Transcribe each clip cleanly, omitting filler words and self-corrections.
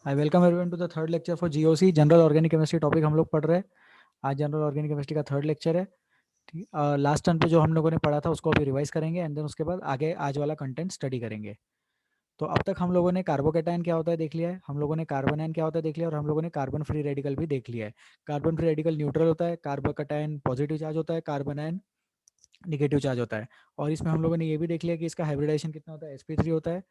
I welcome everyone to the third lecture for GOC general organic chemistry topic हम लोग पढ़ रहे हैं। आज जनरल ऑर्गेनिक केमिस्ट्री का थर्ड लेक्चर है। ठीक, लास्ट टर्न पे जो हम लोगों ने पढ़ा था उसको अभी रिवाइज करेंगे एंड देन उसके बाद आगे आज वाला कंटेंट स्टडी करेंगे। तो अब तक हम लोगों ने कार्बोकेटाइन क्या होता है देख लिया है, हम लोगों ने कार्बन आयन क्या होता है देख लिया, और हम लोगों ने कार्बन फ्री रेडिकल भी देख लिया है। कार्बन फ्री रेडिकल न्यूट्रल होता है, कार्बोकेटाइन पॉजिटिव चार्ज होता है, कार्बन आयन निगेटिव चार्ज होता है। और इसमें हम लोगों ने ये भी देख लिया कि इसका हाइब्रिडाइजेशन कितना होता है, sp3 होता है,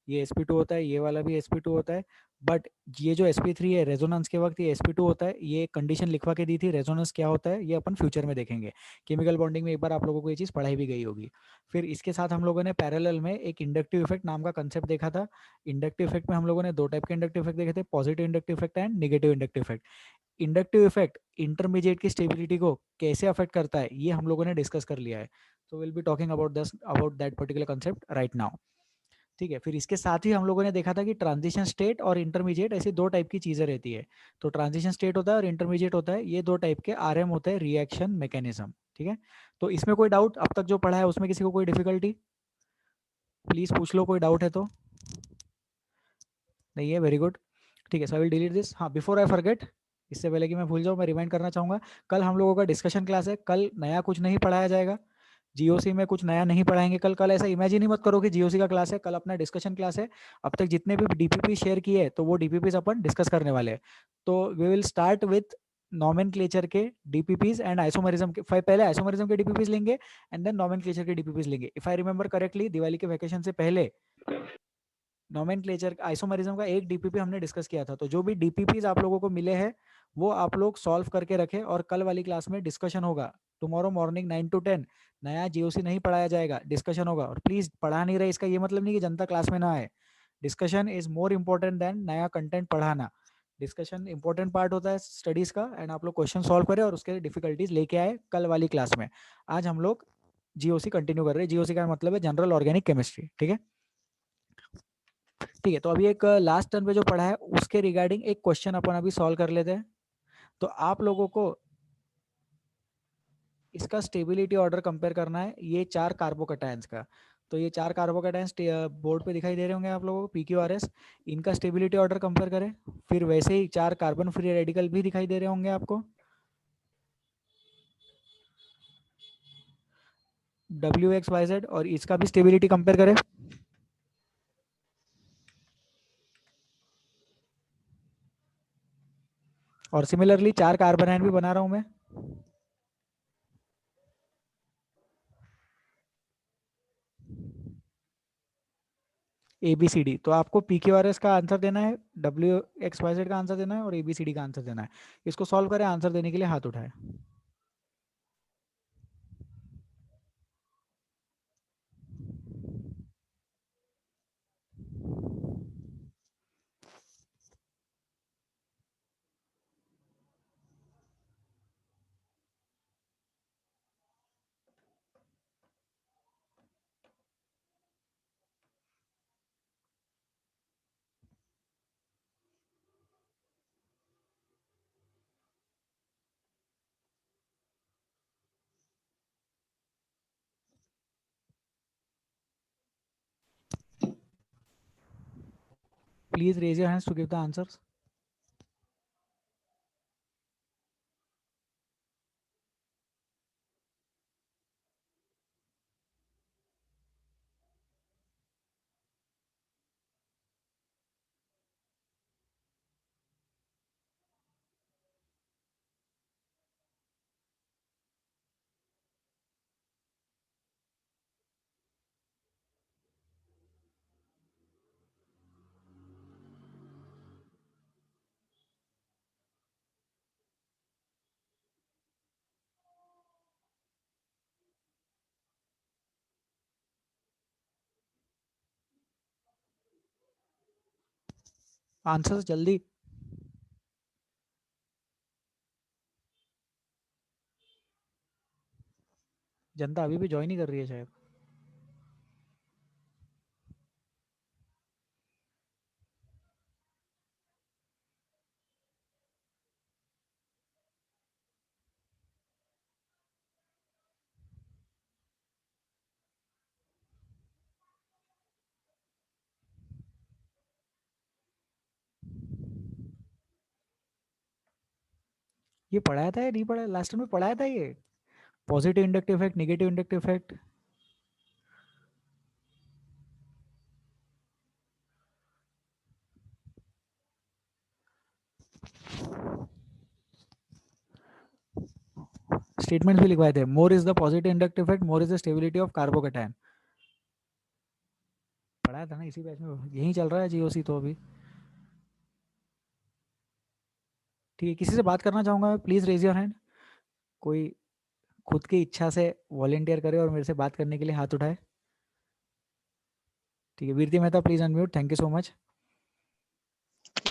ये sp2 होता है, ये वाला भी sp2 होता है। बट ये जो sp3 है रेजोनेंस के वक्त ये sp2 होता है, ये कंडीशन लिखवा के दी थी। रेजोनेंस क्या होता है ये अपन फ्यूचर में देखेंगे। केमिकल बॉन्डिंग में एक बार आप लोगों को ये चीज़ पढ़ाई भी गई होगी। फिर इसके साथ हम लोगों ने पैरेलल में एक इंडक्टिव इफेक्ट नाम का कंसेप्ट देखा था। इंडक्टिव इफेक्ट में हम लोगों ने दो टाइप के इंडक्टिव इफेक्ट देखे थे, positive inductive effect and negative inductive effect. Inductive effect intermediate की स्टेबिलिटी को कैसे अफेक्ट करता है ये हम लोगों ने डिस्कस कर लिया है। So will be talking about that particular concept right now. ठीक है, फिर इसके साथ ही हम लोगों ने देखा था कि ट्रांजिशन स्टेट और इंटरमीडिएट ऐसी दो टाइप की चीजें रहती है। तो ट्रांजिशन स्टेट होता है और इंटरमीडिएट होता है, ये दो टाइप के आरएम होते हैं, रिएक्शन मैकेनिज्म। ठीक है, तो इसमें कोई डाउट अब तक जो पढ़ा है उसमें किसी को कोई डिफिकल्टी प्लीज पूछ लो, कोई डाउट है तो। नहीं है, वेरी गुड। ठीक है, सो आई विल डिलीट दिस। हाँ, बिफोर आई फॉरगेट, इससे पहले कि मैं भूल जाऊँ मैं रिमाइंड करना चाहूँगा, कल हम लोगों का डिस्कशन क्लास है। कल नया कुछ नहीं पढ़ाया जाएगा, जीओसी में कुछ नया नहीं पढ़ाएंगे कल। कल ऐसा इमेजिन ही मत करो कि जीओसी का क्लास है, कल अपना डिस्कशन क्लास है। अब तक जितने भी डीपीपी शेयर किए तो वो डीपीपीज अपन डिस्कस करने वाले हैं। तो we will start with nomenclature के डीपीपीज एंड आइसोमरिज्म के। पहले आइसोमरिज्म के डीपीपीज लेंगे एंड देन नॉमेनक्लेचर के डीपीपीज लेंगे। If I remember correctly Diwali के वैकेशन से पहले नोमेनक्लेचर आइसोमरिज्म का एक डीपीपी हमने डिस्कस किया था। तो जो भी डीपीपीज आप लोगों को मिले हैं वो आप लोग सॉल्व करके रखें और कल वाली क्लास में डिस्कशन होगा। टुमारो मॉर्निंग 9 to 10 नया जीओसी नहीं पढ़ाया जाएगा, डिस्कशन होगा। और प्लीज पढ़ा नहीं रहे इसका ये मतलब नहीं कि जनता क्लास में ना आए। Discussion is more important than नया कंटेंट पढ़ाना। डिस्कशन इंपॉर्टेंट पार्ट होता है स्टडीज का, एंड आप लोग क्वेश्चन सॉल्व करें और उसके डिफिकल्टीज लेके आए कल वाली क्लास में। आज हम लोग जीओसी कंटिन्यू कर रहे हैं। जीओसी का मतलब है जनरल ऑर्गेनिक केमिस्ट्री। ठीक है, ठीक है। तो अभी एक लास्ट टर्न पे जो पढ़ा है उसके रिगार्डिंग एक क्वेश्चन अपन अभी सॉल्व कर लेते हैं। तो आप लोगों को इसका स्टेबिलिटी ऑर्डर कंपेयर करना है, ये चार कार्बोकेटायंस का। तो ये चार कार्बोकेटायंस बोर्ड पे दिखाई दे रहे होंगे आप लोगों को, PQRS। इनका स्टेबिलिटी ऑर्डर कंपेयर करें। फिर वैसे ही चार कार्बन फ्री रेडिकल भी दिखाई दे रहे होंगे आपको, WXYZ, और इसका भी स्टेबिलिटी कंपेयर करें। और सिमिलरली चार कार्बन आयन भी बना रहा हूं मैं, ABCD। तो आपको PQRS का आंसर देना है, WXYZ का आंसर देना है और ABCD का आंसर देना है। इसको सॉल्व करें, आंसर देने के लिए हाथ उठाएं। Please raise your hands to give the answers. Answers जल्दी। जनता अभी भी ज्वाइन ही कर रही है शायद। ये पढ़ाया था या नहीं पढ़ाया? लास्ट टाइम में पढ़ाया था ये, positive inductive effect, negative inductive effect. Statement भी लिखवाए थे, मोर is the positive inductive effect, more is the stability of carbocation. पढ़ाया था ना इसी बैच में, यही चल रहा है जीओसी तो अभी। ठीक है, किसी से बात करना चाहूंगा मैं, प्लीज रेज योर हैंड। कोई खुद की इच्छा से वॉलेंटियर करे और मेरे से बात करने के लिए हाथ उठाए। ठीक है, Virti Mehta please unmute, thank you so much.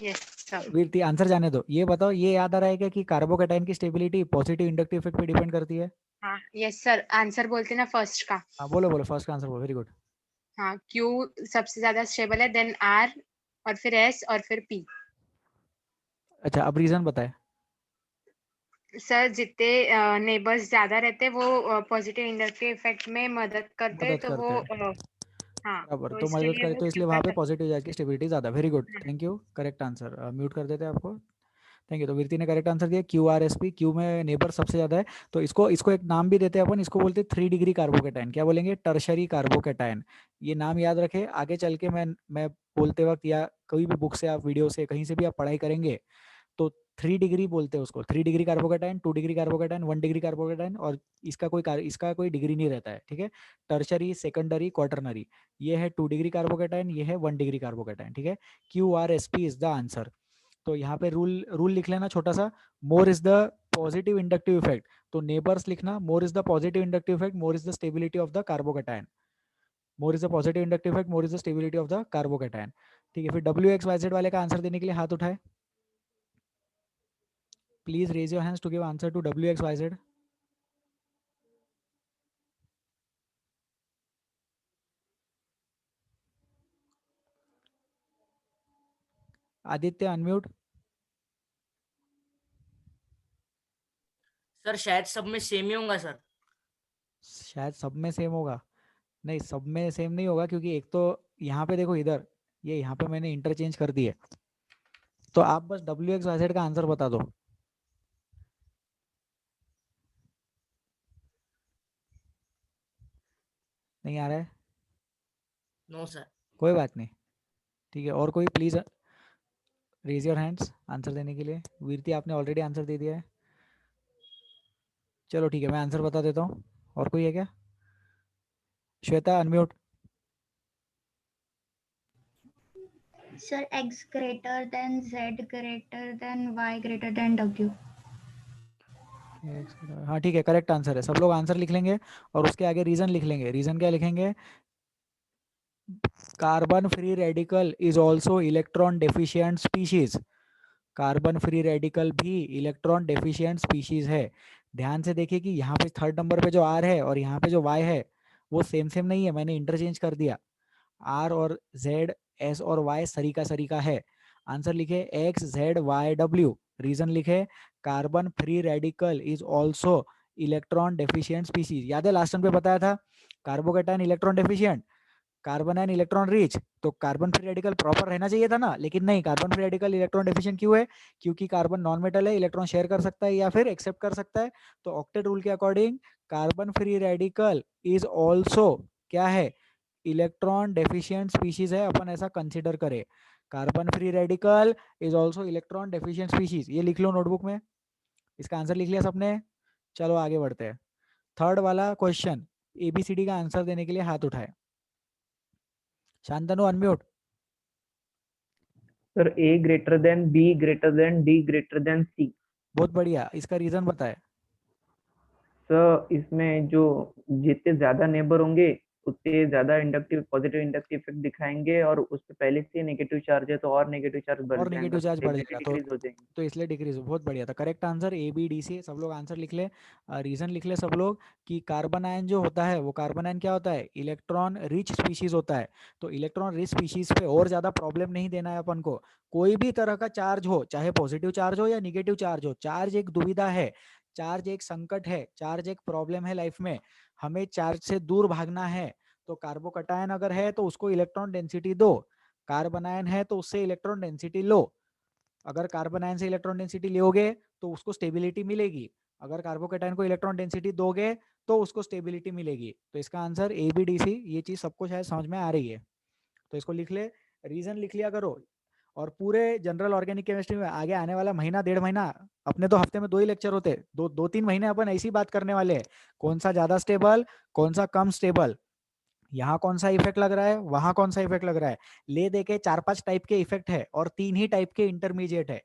Yes sir. Virti answer जाने दो, ये बताओ, ये याद आ रहा है क्या कि कार्बोकेटाइन की स्टेबिलिटी पॉजिटिव इंडक्टिव इफेक्ट पे डिपेंड करती है? हाँ यस सर, आंसर बोलते ना फर्स्ट का। हाँ बोलो बोलो, फर्स्ट का आंसर बोलो, वेरी गुड। हाँ, क्यू सबसे ज्यादा स्टेबल है, देन आर, और फिर एस, और फिर पी। अच्छा, अब रीजन बताए। सर जितने नेबर्स ज्यादा रहते वो पॉजिटिव इंडक्टिव इफेक्ट में मदद करते, मदद तो करते वो हैं, हाँ, बराबर, तो तो इसके मदद लिए करे वो तो इसलिए वहाँ प्रेफर पे करते पॉजिटिव चार्ज की स्टेबिलिटी ज़्यादा। वेरी गुड, हैं। Thank you, correct answer. Mute कर देते हैं आपको। Thank you. तो वीरती ने करेक्ट आंसर दिया, Q R S P, Q में नेबर सबसे ज़्यादा है, तो इसको इसको एक नाम भी देते हैं अपन, इसको बोलते हैं 3 डिग्री कार्बोकेटाइन। क्या बोलेंगे? Tertiary carbocation. ये नाम याद रखे, आगे चल के मैं बोलते वक्त या कोई भी बुक से, आप वीडियो से, कहीं से भी आप पढ़ाई करेंगे तो 3 डिग्री बोलते हैं उसको, 3 degree carbocation, 2 degree carbocation, 1 degree carbocation, और इसका कोई डिग्री नहीं रहता है, ठीक है। टर्शरी, सेकेंडरी, क्वार्टरनरी, ये है 2 डिग्री कार्बोकेटाइन, ये है 1 डिग्री कार्बोकेटाइन, ठीक है। Q R S P is the answer. तो यहाँ पे रूल रूल लिख लेना छोटा सा, मोर is the positive inductive effect, तो नेबर्स लिखना, मोर is the positive inductive effect, more is the stability of the carbocation. More is the positive inductive effect, more is the stability of the carbocation. ठीक है, फिर W x Y Z वाले का answer देने के लिए हाथ उठाए। Please raise your hands to give answer to WXYZ. Aditya unmute. Sir शायद सब में सेम ही होगा सर। शायद सब में सेम होगा, नहीं सब में सेम नहीं होगा, क्योंकि एक तो यहाँ पे देखो, इधर ये यहाँ पे मैंने इंटरचेंज कर दिए, तो आप बस WXYZ का आंसर बता दो। नहीं आ रहा है? No sir. कोई बात नहीं, ठीक है। और कोई please raise your hands answer देने के लिए। वीरती आपने ऑलरेडी आंसर दे दिया है, चलो ठीक है, मैं आंसर बता देता हूँ। और कोई है क्या? Shweta unmute. Sir, X greater than Z greater than Y greater than W. हाँ ठीक है, करेक्ट आंसर है। सब लोग आंसर लिख लेंगे और उसके आगे रीजन लिख लेंगे। रीजन क्या लिखेंगे? Carbon free radical is also electron deficient species. Carbon free radical भी इलेक्ट्रॉन डेफिशिएंट स्पीशीज है। ध्यान से देखिए कि यहाँ पे थर्ड नंबर पे जो आर है और यहाँ पे जो वाई है वो सेम सेम नहीं है, मैंने इंटरचेंज कर दिया। आर और जेड, एस और वाई सरीका है। आंसर लिखे X Z Y W. Reason लिखे carbon free radical is also electron deficient species. याद है लास्ट टाइम पे बताया था carbocation electron deficient, carbon and electron rich, तो कार्बन फ्री रेडिकल प्रॉपर रहना चाहिए था ना, लेकिन नहीं, carbon free radical electron deficient क्यों है? क्योंकि कार्बन नॉन मेटल है, इलेक्ट्रॉन शेयर कर सकता है या फिर एक्सेप्ट कर सकता है। तो ऑक्टेट रूल के according carbon free radical is also क्या है? इलेक्ट्रॉन डेफिशिएंट स्पीशीज है, अपन ऐसा कंसिडर करें। Carbon free radical is also electron deficient species, ये लिख लो नोटबुक में। इसका आंसर लिख लिया सबने? चलो आगे बढ़ते हैं। थर्ड वाला क्वेश्चन, एबीसीडी का आंसर देने के लिए हाथ उठाए। Shantanu unmute. Sir A greater than B greater than D greater than C. बहुत बढ़िया, इसका रीजन बताए। सर इसमें जो जितने ज्यादा नेबर होंगे उतने ज्यादा इंडक्टिव पॉजिटिव इंडक्टिव इफेक्ट दिखाएंगे, और उस पे पहले से नेगेटिव चार्ज है तो और नेगेटिव चार्ज बढ़ और जाएगा, नेगेटिव चार्ज बढ़ स्टेबिलिटी जाएगा, डिक्रीज हो जाएगी। तो इसलिए डिक्रीज। बहुत बढ़िया था, correct answer A B D C. सब लोग आंसर लिख ले, रीजन लिख ले सब लोग, कि कार्बन आयन जो होता है वो कार्बन आयन क्या होता है? इलेक्ट्रॉन रिच स्पीशीज होता है। तो इलेक्ट्रॉन रिच स्पीशीज पे और ज्यादा प्रॉब्लम नहीं देना है अपन को। कोई भी तरह का चार्ज हो, चाहे पॉजिटिव चार्ज हो या निगेटिव चार्ज हो, चार्ज एक दुविधा है, चार्ज एक संकट है, चार्ज एक प्रॉब्लम है लाइफ में, हमें चार्ज से दूर भागना है। तो कार्बोकटायन अगर है तो उसको इलेक्ट्रॉन डेंसिटी दो, कार्बन आयन है तो उससे इलेक्ट्रॉन डेंसिटी लो। अगर कार्बन आयन से इलेक्ट्रॉन डेंसिटी लोगे तो उसको स्टेबिलिटी मिलेगी, अगर कार्बोकेटाइन को इलेक्ट्रॉन डेंसिटी दोगे तो उसको स्टेबिलिटी मिलेगी। तो इसका answer A B D C, ये चीज सबको शायद समझ में आ रही है। तो इसको लिख ले, रीजन लिख लिया करो। और पूरे जनरल ऑर्गेनिक केमिस्ट्री में आगे आने वाला महीना 1.5 महीना, अपने तो हफ्ते में 2 ही लेक्चर होते, 2-3 महीने अपन ऐसी बात करने वाले हैं, कौन सा ज्यादा स्टेबल, कौन सा कम स्टेबल, यहाँ कौन सा इफेक्ट लग रहा है, वहां कौन सा इफेक्ट लग रहा है। ले देके 4-5 टाइप के इफेक्ट है और 3 ही टाइप के इंटरमीडिएट है।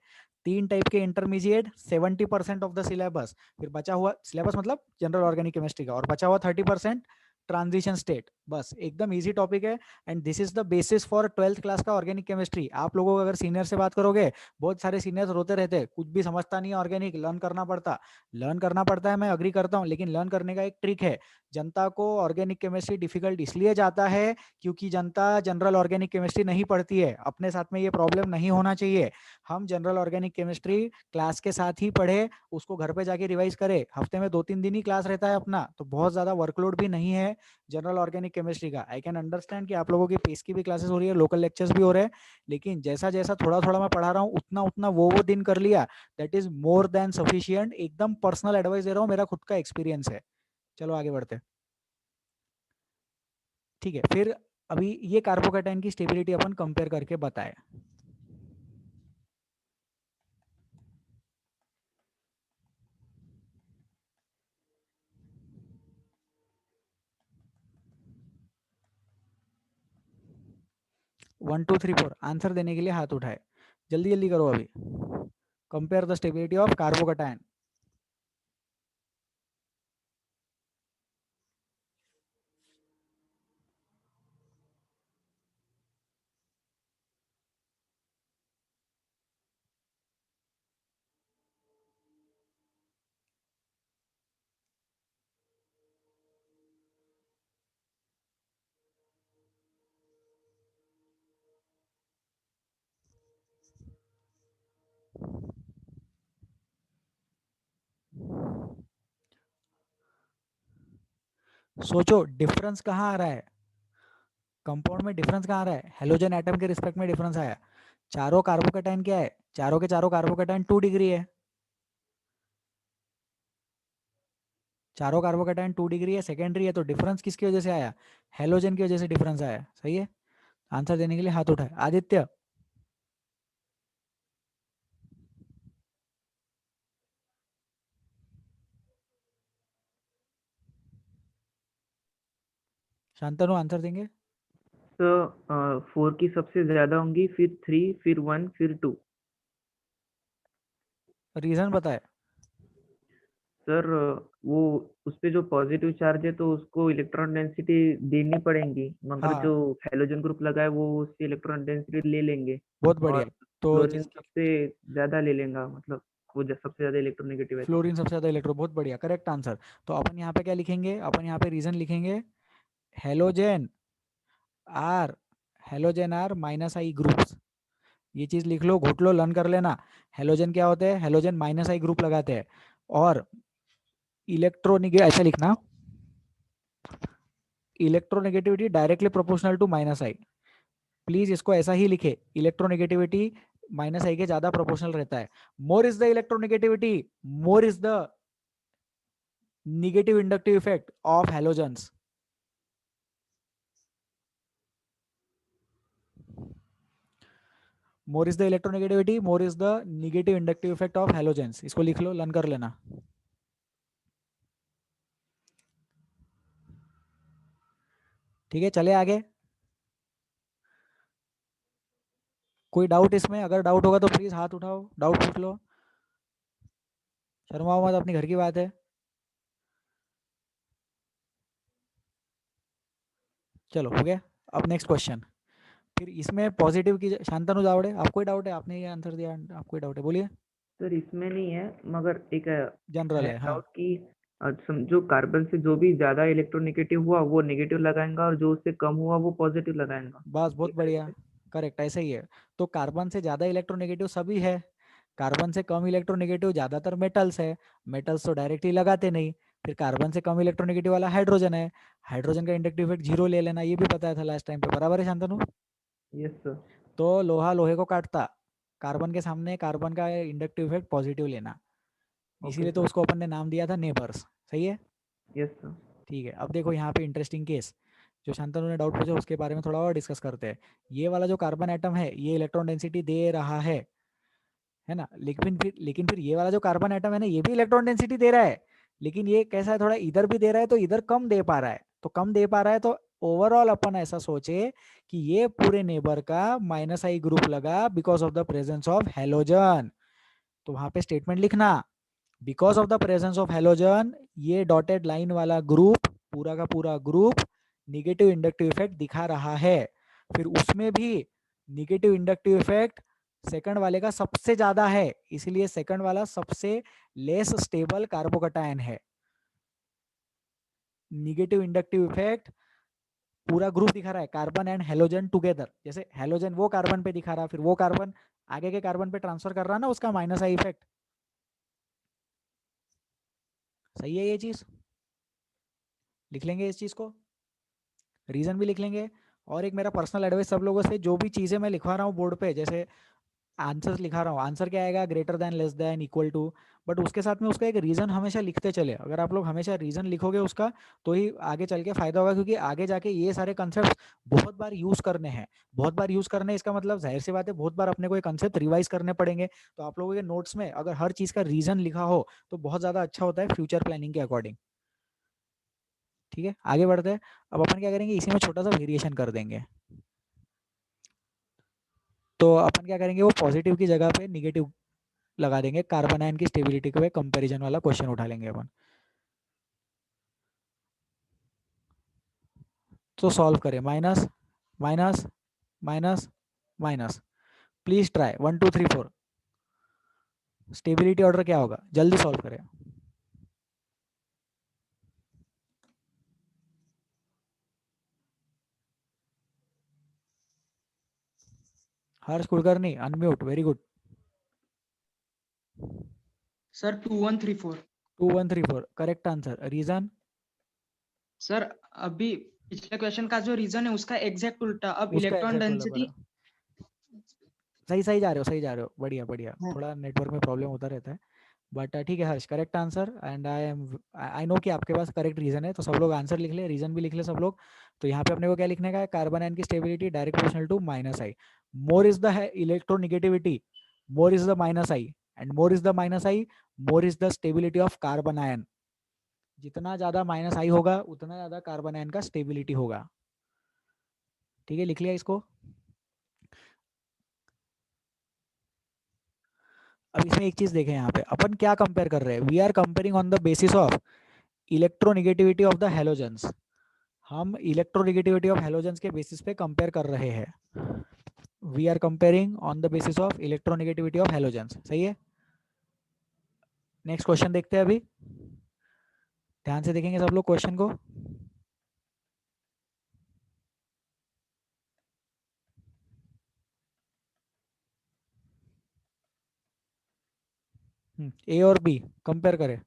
3 टाइप के इंटरमीडिएट 70% ऑफ द सिलेबस, फिर बचा हुआ सिलेबस मतलब जनरल ऑर्गेनिक केमिस्ट्री का, और बचा हुआ 30% ट्रांजिशन स्टेट। बस एकदम इजी टॉपिक है and this is the basis for 12th class का ऑर्गेनिक केमिस्ट्री। आप लोगों को अगर सीनियर से बात करोगे, बहुत सारे सीनियर्स रोते रहते, कुछ भी समझता नहीं है ऑर्गेनिक, लर्न करना पड़ता है, मैं अग्री करता हूँ, लेकिन लर्न करने का एक ट्रिक है। जनता को ऑर्गेनिक केमिस्ट्री डिफिकल्ट इसलिए जाता है क्योंकि जनता जनरल ऑर्गेनिक केमिस्ट्री नहीं पढ़ती है। अपने साथ में ये प्रॉब्लम नहीं होना चाहिए। हम जनरल ऑर्गेनिक केमिस्ट्री क्लास के साथ ही पढ़े, उसको घर पे जाके रिवाइज करे। हफ्ते में 2-3 दिन ही क्लास रहता है अपना, तो बहुत ज्यादा वर्कलोड भी नहीं है जनरल ऑर्गेनिक केमिस्ट्री का। आई कैन अंडरस्टैंड कि आप लोगों की पेस की भी क्लासेस हो रही है, लोकल लेक्चर्स भी हो रहे हैं, लेकिन जैसा जैसा थोड़ा थोड़ा मैं पढ़ा रहा हूँ, उतना उतना वो दिन कर लिया, that is more than sufficient. एकदम पर्सनल एडवाइस दे रहा हूँ, मेरा खुद का एक्सपीरियंस है। चलो आगे बढ़ते हैं। ठीक है, फिर अभी ये कार्बोकेटाइन की स्टेबिलिटी अपन कंपेयर करके बताए। One two three four answer देने के लिए हाथ उठाए, जल्दी जल्दी करो अभी। Compare the stability of carbocation. सोचो डिफरेंस कहाँ आ रहा है, कंपाउंड में डिफरेंस कहाँ आ रहा है, हेलोजन एटम के रिस्पेक्ट में डिफरेंस आया। चारों कार्बोकेटाइन क्या है, चारों के चारों कार्बोकेटाइन 2 डिग्री है, चारों कार्बोकेटाइन 2 डिग्री है, सेकेंडरी है, तो डिफरेंस किसकी वजह से आया, हेलोजन की वजह से डिफरेंस आया। सही है, आंसर देने के लिए हाथ उठाए आदित्य। शांतनु आंसर देंगे। तो 4 की सबसे ज्यादा होंगी, फिर 3, फिर 1, फिर 2। रीजन बताए। सर वो उस पे जो पॉजिटिव चार्ज है तो उसको इलेक्ट्रॉन डेंसिटी देनी पड़ेगी, मगर हाँ जो हैलोजन ग्रुप लगा है वो उसकी इलेक्ट्रॉन डेंसिटी ले लेंगे, बहुत बढ़िया। और तो फ्लोरीन जिसकी सबसे ज्यादा ले लेगा, मतलब वो सबसे ज्यादा इलेक्ट्रोनेगेटिव है तो। फ्लोरीन सबसे ज्यादा इलेक्ट्रो, बहुत बढ़िया करेक्ट आंसर। तो अपन यहाँ पे क्या लिखेंगे, अपन यहाँ पे रीजन लिखेंगे, halogen are, halogen are minus I groups. ये चीज लिख लो, घोट लो, लर्न कर लेना। हेलोजन क्या होते हैं, हेलोजन माइनस आई ग्रुप लगाते हैं, और इलेक्ट्रोनिगे ऐसा लिखना, electronegativity directly proportional to minus I. Please इसको ऐसा ही लिखे, इलेक्ट्रोनेगेटिविटी माइनस आई के ज्यादा प्रोपोर्शनल रहता है। मोर is the electronegativity, more is the negative inductive effect of halogens. More is the electronegativity, more is the negative inductive effect of halogens. इसको लिख लो, learn कर लेना। ठीक है, चले आगे। कोई डाउट इसमें, अगर डाउट होगा तो प्लीज हाथ उठाओ, डाउट पूछ लो, शर्माओ मत, अपनी घर की बात है। चलो हो गया। अब नेक्स्ट क्वेश्चन, फिर इसमें पॉजिटिव की शांतनु जावड़े, आपको कोई डाउट है, आपने ये आंसर दिया, आपको कोई डाउट है बोलिए। सर इसमें नहीं है, मगर एक जनरल है है हाँ। डाउट कि जो कार्बन से जो भी ज्यादा इलेक्ट्रोनेगेटिव हुआ वो नेगेटिव लगाएंगा, और जो उससे कम हुआ वो पॉजिटिव लगाएंगा। बस ये बहुत करेक्ट बढ़िया, है? करेक्ट ऐसा ही है। तो कार्बन से ज्यादा इलेक्ट्रोनेगेटिव सभी है, कार्बन से कम इलेक्ट्रोनेगेटिव ज्यादातर मेटल्स है, मेटल्स तो डायरेक्टली लगाते नहीं। फिर कार्बन से कम इलेक्ट्रोनेगेटिव वाला हाइड्रोजन है, हाइड्रोजन का इंडक्टिव इफेक्ट 0 ले लेना, ये भी पता था लास्ट टाइम पे, बराबर है शांतनु। Yes sir. तो लोहा लोहे को काटता, कार्बन के सामने कार्बन का इंडक्टिव इफेक्ट पॉजिटिव लेना, इसीलिए तो sir. उसको अपन ने नाम दिया था नेबर्स। सही है, Yes sir. ठीक है। अब देखो यहाँ पे इंटरेस्टिंग केस जो शांतनु ने डाउट पूछा उसके बारे में थोड़ा और डिस्कस करते हैं। ये वाला जो कार्बन एटम है ये इलेक्ट्रॉन डेंसिटी दे रहा है ना, लेकिन फिर ये वाला जो कार्बन एटम है ना ये भी इलेक्ट्रॉन डेंसिटी दे रहा है, लेकिन ये कैसा है, थोड़ा इधर भी दे रहा है तो इधर कम दे पा रहा है, तो कम दे पा रहा है तो ओवरऑल अपन ऐसा सोचे कि ये पूरे नेबर का -I ग्रुप लगा because of the presence of halogen. तो वहां पे स्टेटमेंट लिखना, because of the presence of halogen ये डॉटेड लाइन वाला ग्रुप पूरा का पूरा ग्रुप निगेटिव इंडक्टिव इफेक्ट दिखा रहा है। फिर उसमें भी निगेटिव इंडक्टिव इफेक्ट सेकंड वाले का सबसे ज्यादा है, इसलिए सेकंड वाला सबसे लेस स्टेबल कार्बोकैटायन है। निगेटिव इंडक्टिव इफेक्ट पूरा ग्रुप दिखा रहा है, कार्बन एंड हेलोजन टुगेदर, जैसे हेलोजन वो कार्बन पे दिखा रहा, फिर वो कार्बन आगे के कार्बन पे ट्रांसफर कर रहा ना, उसका -I इफेक्ट। सही है ये चीज, लिख लेंगे इस चीज को, रीजन भी लिख लेंगे। और एक मेरा पर्सनल एडवाइस सब लोगों से, जो भी चीजें मैं लिखवा रहा हूँ बोर्ड पे, जैसे आंसर्स लिखा रहा हूँ, आंसर क्या आएगा, greater than, less than, equal to, but उसके साथ में उसका एक रीजन हमेशा लिखते चले। अगर आप लोग हमेशा रीजन लिखोगे उसका तो ही आगे चल के फायदा होगा, क्योंकि आगे जाके ये सारे कंसेप्ट बहुत बार यूज करने हैं। बहुत बार यूज करने इसका मतलब जाहिर सी बात है बहुत बार अपने को ये कंसेप्ट रिवाइज करने पड़ेंगे। तो आप लोगों के नोट्स में अगर हर चीज का रीजन लिखा हो तो बहुत ज्यादा अच्छा होता है फ्यूचर प्लानिंग के अकॉर्डिंग। ठीक है, आगे बढ़ते हैं। अब अपन क्या करेंगे, इसी में छोटा सा वेरिएशन कर देंगे। तो अपन क्या करेंगे, वो पॉजिटिव की जगह पे निगेटिव लगा देंगे, कार्बन आयन की स्टेबिलिटी के कंपैरिजन वाला क्वेश्चन उठा लेंगे अपन। तो सॉल्व करें, minus minus minus minus, please try 1 2 3 4। Stability order क्या होगा, जल्दी सॉल्व करें। Harsh Kulkarni unmute, very good. Sir 2134। 2134 correct answer. Reason, sir अभी पिछले क्वेश्चन का जो रीजन है उसका एग्जैक्ट उल्टा, अब उसका इलेक्ट्रॉन exact बोला डेंसिटी। सही सही जा रहे हो, सही जा रहे हो, बढ़िया बढ़िया। हाँ। थोड़ा नेटवर्क में प्रॉब्लम होता रहता है, बट ठीक है Harsh, correct answer. And I know कि आपके पास करेक्ट रीजन है, तो सब लोग आंसर लिख ले, रीजन भी लिख ले सब लोग। तो यहाँ पे अपने को क्या लिखने का है, कार्बन आयन की stability direct proportional to -I। More is the electronegativity, more is the -I, and more is the -I, more is the stability of carbanion. जितना ज्यादा -I होगा उतना ज्यादा कार्बन आयन का स्टेबिलिटी होगा। ठीक है, लिख लिया इसको। अब इसमें एक चीज देखें, यहाँ पे अपन क्या कंपेयर कर रहे हैं, we are comparing on the basis of electronegativity of the halogens. हम इलेक्ट्रोनेगेटिविटी ऑफ हेलोजेंस के बेसिस पे कंपेयर कर रहे हैं। We are comparing on the basis of electronegativity of halogens. सही है, नेक्स्ट क्वेश्चन देखते हैं। अभी ध्यान से देखेंगे सब लोग क्वेश्चन को। ए और बी कंपेयर करें।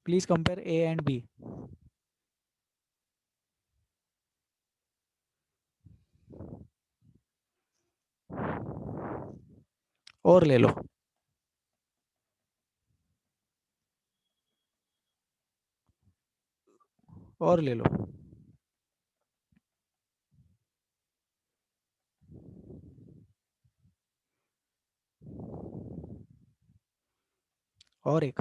Please compare A and B. और ले लो, और ले लो। और एक,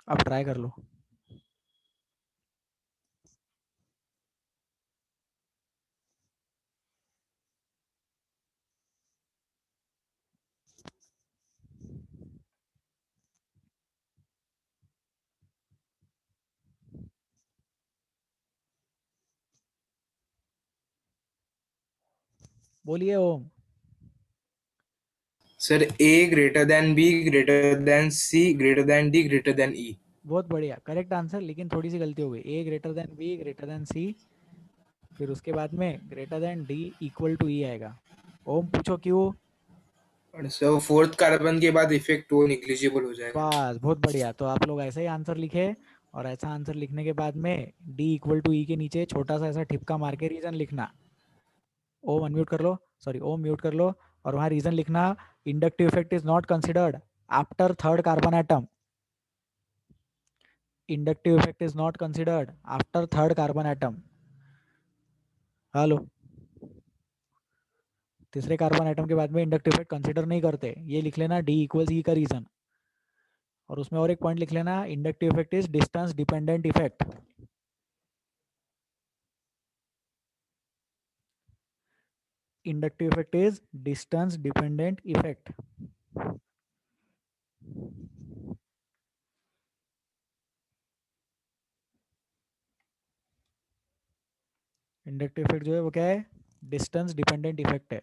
अब ट्राई कर लो। बोलिए Om. Sir A greater than B greater than C greater than D greater than E। बहुत बढ़िया, करेक्ट आंसर, लेकिन थोड़ी सी गलती हो गई। A greater than B greater than C, फिर उसके बाद में greater than D equal to E आएगा। ओम पूछो क्यों। और सर फोर्थ कार्बन के बाद इफेक्ट वो निग्लिजिबल हो जाएगा। बस बहुत बढ़िया। तो आप लोग ऐसा ही आंसर लिखे और ऐसा आंसर लिखने के बाद में डी इक्वल टू ई के नीचे छोटा सा ऐसा ठिपका मार के रीजन लिखना। ओम अनम्यूट कर लो, सॉरी ओम म्यूट कर लो, और वहाँ रीजन लिखना inductive effect is not considered after third carbon atom. Inductive effect is not considered after third carbon atom. Hello, तीसरे कार्बन एटम के बाद में इंडक्टिव इफेक्ट कंसिडर नहीं करते, ये लिख लेना डी इक्वल्स ई का रीजन। और उसमें और एक पॉइंट लिख लेना inductive effect is distance dependent effect. Inductive effect is distance dependent effect. Inductive effect जो है वो क्या है, डिस्टेंस डिपेंडेंट इफेक्ट है।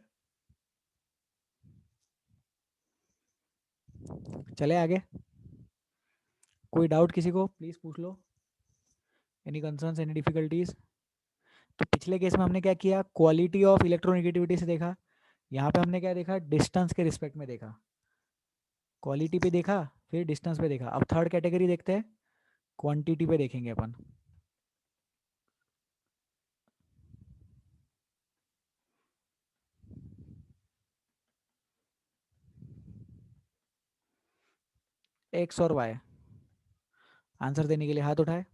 चले आगे, कोई डाउट किसी को प्लीज पूछ लो, एनी कंसर्न्स एनी डिफिकल्टीज। तो पिछले केस में हमने क्या किया, क्वालिटी ऑफ इलेक्ट्रोनेगेटिविटी से देखा, यहाँ पे हमने क्या देखा, डिस्टेंस के रिस्पेक्ट में देखा, क्वालिटी पे देखा फिर डिस्टेंस पे देखा। अब थर्ड कैटेगरी देखते हैं, क्वांटिटी पे देखेंगे अपन। एक्स और वाई, आंसर देने के लिए हाथ उठाए।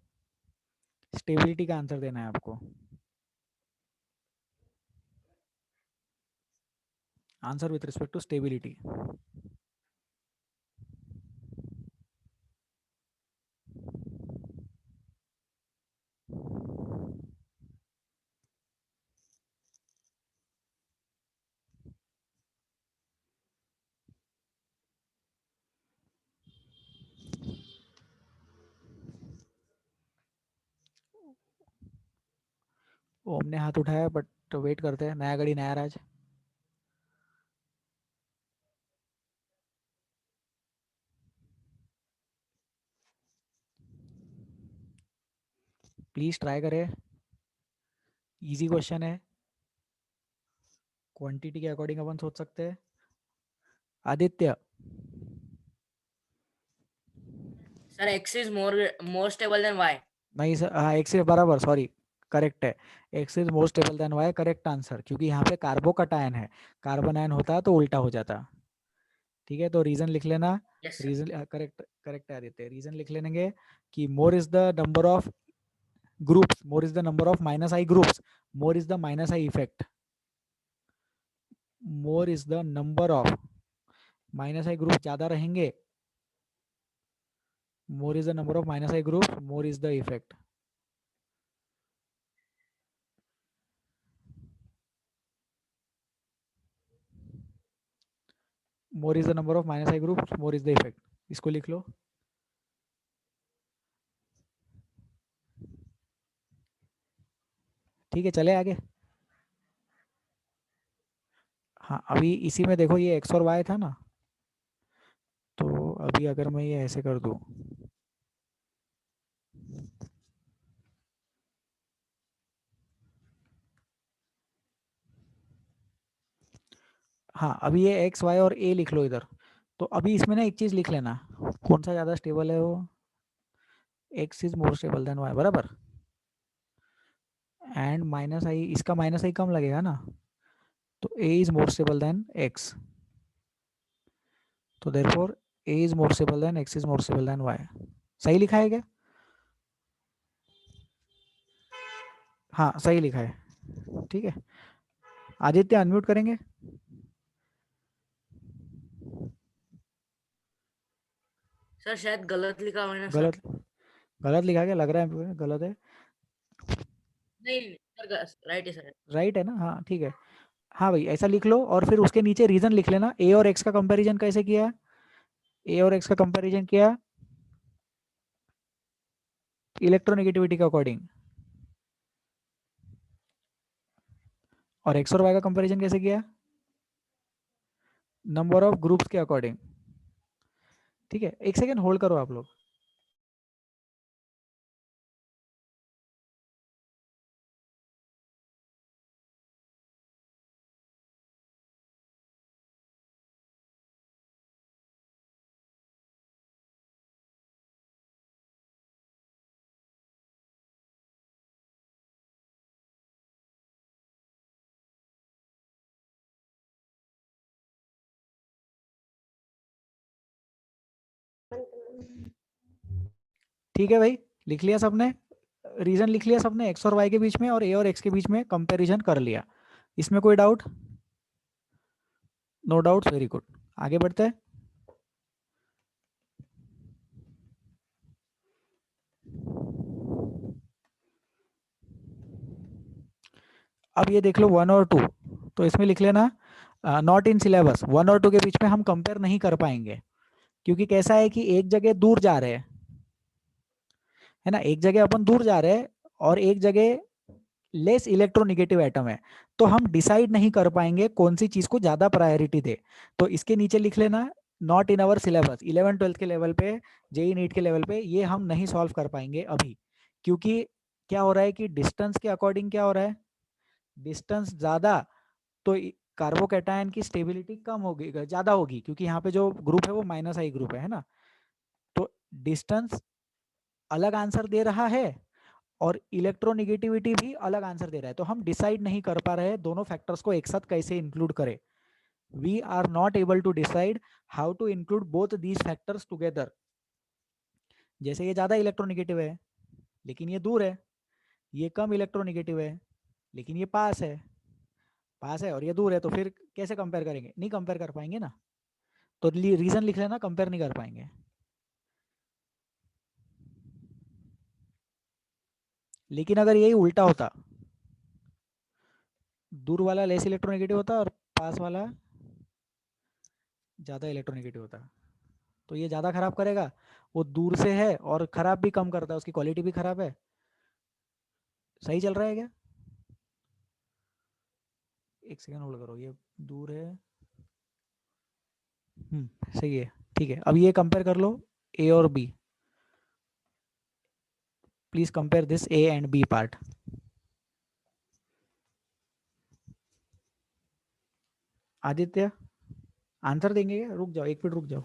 स्टेबिलिटी का आंसर देना है आपको। Answer with respect to stability. Om ने हाथ उठाया बट वेट करते हैं, नया गड़ी नया राज। प्लीज ट्राई करें, इजी क्वेश्चन है, क्वांटिटी के अकॉर्डिंग अपन सोच सकते हैं। Aditya, sir X is more stable than Y. नहीं सर, हाँ एक्स से बराबर, सॉरी करेक्ट है, X is more stable than Y, correct answer. क्योंकि यहाँ पे कार्बो कटायन है, कार्बन आयन होता तो उल्टा हो जाता। ठीक है, तो रीजन लिख लेना। Yes sir. Reason correct, correct है आदित्य, रीजन लिख लेंगे कि more is the number of groups, more is the number of minus I groups, more is the minus I effect, more is the number of minus I group ज्यादा रहेंगे, more is the number of minus I group, more is the effect. More is the number of minus I group, more is the effect, इसको लिख लो। ठीक है, चले आगे। हाँ अभी इसी में देखो, ये एक्स और वाई था ना, तो अभी अगर मैं ये ऐसे कर दूं, हाँ अभी ये एक्स वाई और ए लिख लो इधर। तो अभी इसमें ना एक चीज लिख लेना, कौन सा ज्यादा स्टेबल है, वो X is more stable than Y, बराबर। एंड माइनस आई, इसका माइनस आई कम लगेगा ना, तो A is more stable than X, तो therefore A is more stable than X is more stable than Y. सही लिखा है क्या? हाँ सही लिखा है, ठीक है। आदित्य अनम्यूट करेंगे। सर शायद गलत लिखा हुआ है ना सर। गलत, गलत लिखा क्या लग रहा है, गलत है। नहीं सर, राइट है सर। राइट है ना, हाँ ठीक है। हाँ भाई ऐसा लिख लो, और फिर उसके नीचे रीजन लिख लेना। ए और एक्स का कंपैरिजन कैसे किया, ए और एक्स का कंपैरिजन किया इलेक्ट्रोनेगेटिविटी के अकॉर्डिंग, और एक्स और वाई का कंपैरिजन कैसे किया, नंबर ऑफ ग्रुप्स के अकॉर्डिंग। ठीक है, एक सेकेंड होल्ड करो आप लोग। ठीक है भाई, लिख लिया सबने, रीजन लिख लिया सबने, एक्स और वाई के बीच में और ए और एक्स के बीच में कंपैरिजन कर लिया। इसमें कोई doubt? No doubt, very good. आगे बढ़ते हैं। अब ये देख लो 1 और 2, तो इसमें लिख लेना नॉट इन सिलेबस। 1 और 2 के बीच में हम कंपेयर नहीं कर पाएंगे, क्योंकि कैसा है कि एक जगह दूर जा रहे हैं, है ना, एक जगह अपन दूर जा रहे हैं और एक जगह लेस इलेक्ट्रोनेगेटिव एटम है, तो हम डिसाइड नहीं कर पाएंगे कौन सी चीज को ज्यादा प्रायोरिटी दे। तो इसके नीचे लिख लेना नॉट इन आवर सिलेबस। 11-12 के लेवल पे, जेई नीट के लेवल पे ये हम नहीं सॉल्व कर पाएंगे अभी, क्योंकि क्या हो रहा है कि डिस्टेंस के अकॉर्डिंग क्या हो रहा है, डिस्टेंस ज्यादा तो कार्बोकैटायन की स्टेबिलिटी कम होगी, ज्यादा होगी, क्योंकि यहाँ पे जो ग्रुप है वो -I ग्रुप है ना। तो डिस्टेंस अलग आंसर दे रहा है और इलेक्ट्रोनेगेटिविटी भी अलग आंसर दे रहा है, तो हम डिसाइड नहीं कर पा रहे हैं दोनों फैक्टर्स को एक साथ कैसे इंक्लूड करें। We are not able to decide how to include both these factors together. जैसे ये ज्यादा इलेक्ट्रोनेगेटिव है लेकिन ये दूर है, ये कम इलेक्ट्रोनेगेटिव है लेकिन ये पास है, पास है और ये दूर है, तो फिर कैसे कंपेयर करेंगे? नहीं कंपेयर कर पाएंगे ना। तो रीजन लिख लेना, कंपेयर नहीं कर पाएंगे। लेकिन अगर यही उल्टा होता, दूर वाला लेस इलेक्ट्रोनेगेटिव होता और पास वाला ज़्यादा इलेक्ट्रोनेगेटिव होता, तो ये ज़्यादा खराब करेगा, वो दूर से है और खराब भी कम करता है, उसकी क्वालिटी भी खराब है। सही चल रहा है क्या? एक सेकंड होल्ड करो, ये दूर है, सही है, ठीक है। अब ये कंपेयर कर लो ए और B, please compare this A and B part. Aditya answer देंगे क्या? रुक जाओ, एक मिनट रुक जाओ।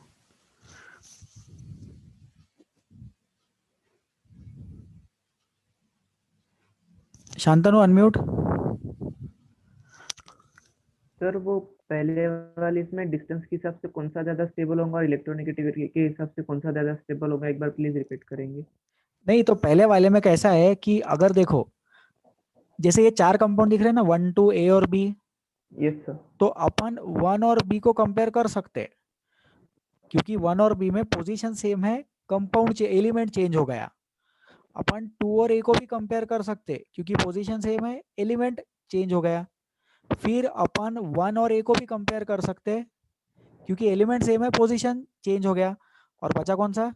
शांतनु अनम्यूट। सर वो पहले वाली इसमें डिस्टेंस के हिसाब से कौन सा ज्यादा स्टेबल होगा और इलेक्ट्रोनेगेटिविटी के हिसाब से कौन सा ज्यादा स्टेबल होगा, एक बार प्लीज रिपीट करेंगे? नहीं, तो पहले वाले में कैसा है कि अगर देखो, जैसे ये 4 कंपाउंड दिख रहे हैं ना, 1 2 ए और बी, यस सर। तो अपन 1 और बी को कंपेयर कर सकते हैं, क्योंकि 1 और बी में पोजीशन सेम है, कंपाउंड एलिमेंट चेंज हो गया। अपन 2 और ए को भी कंपेयर कर सकते हैं, क्योंकि पोजीशन सेम है, एलिमेंट चेंज हो गया। फिर अपन 1 और ए को भी कंपेयर कर सकते हैं, क्योंकि एलिमेंट सेम है, पोजीशन चेंज हो गया। और बचा कौन सा?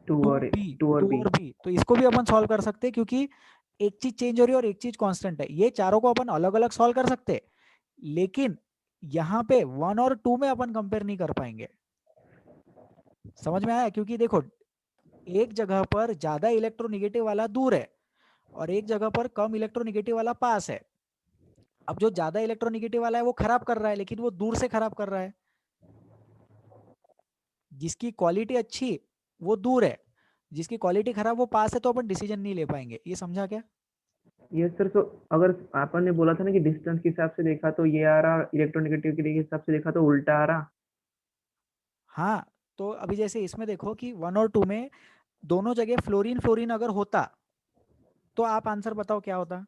2 और बी। तो इसको भी अपन सॉल्व कर सकते हैं, क्योंकि एक चीज चेंज हो रही है और एक चीज कांस्टेंट है। ये चारों को अपन अलग अलग सॉल्व कर सकते हैं, लेकिन यहाँ पे 1 और 2 में अपन कंपेयर नहीं कर पाएंगे। समझ में आया? क्योंकि देखो, एक जगह पर ज्यादा इलेक्ट्रोनेगेटिव वाला दूर है और एक जगह पर कम इलेक्ट्रोनेगेटिव वाला पास है। अब जो ज्यादा इलेक्ट्रोनेगेटिव वाला है वो खराब कर रहा है, लेकिन वो दूर से खराब कर रहा है। जिसकी क्वालिटी अच्छी वो दूर है, जिसकी क्वालिटी खराब वो पास है, तो अपन डिसीजन नहीं ले पाएंगे। ये समझा क्या? Yes sir. तो अगर आपन ने बोला था ना कि डिस्टेंस के हिसाब से देखा तो ये आ रहा, इलेक्ट्रोनेगेटिव के हिसाब से देखा तो उल्टा आ रहा। हाँ, तो अभी जैसे इसमें देखो कि 1 और 2 में दोनों जगह फ्लोरीन फ्लोरीन अगर होता, तो आप आंसर बताओ क्या होता?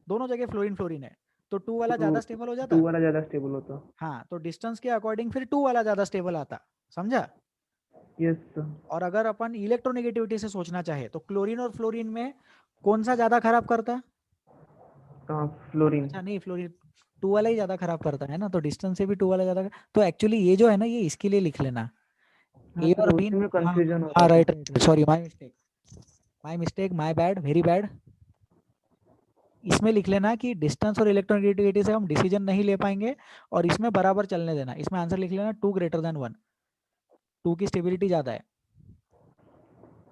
दोनों जगह फ्लोरीन फ्लोरीन है, तो 2 वाला ज्यादा स्टेबल हो जाता। 2 वाला ज्यादा स्टेबल होता। हाँ, तो डिस्टेंस के अकॉर्डिंग फिर 2 वाला ज्यादा स्टेबल आता। समझा? Yes sir. और अगर अपन इलेक्ट्रोनेगेटिविटी से सोचना चाहे तो क्लोरीन और फ्लोरीन में कौन सा ज्यादा खराब करता? फ्लोरीन। अच्छा नहीं, फ्लोरीन 2 वाला ही ज्यादा खराब करता है ना, तो डिस्टेंस से भी 2 वाला ज्यादा। तो एक्चुअली ये जो है ना, ये इसके लिए लिख लेना, हाँ ए सर, और बी। उसी में कंफ्यूजन हो हाँ रहा राइट, था। Sorry, my mistake, my bad, very bad. इसमें लिख लेना कि डिस्टेंस और इलेक्ट्रोनेगेटिविटी से हम डिसीजन नहीं ले पाएंगे, और इसमें बराबर चलने देना। इसमें आंसर लिख लेना 2 > 1। 2 की स्टेबिलिटी ज्यादा है,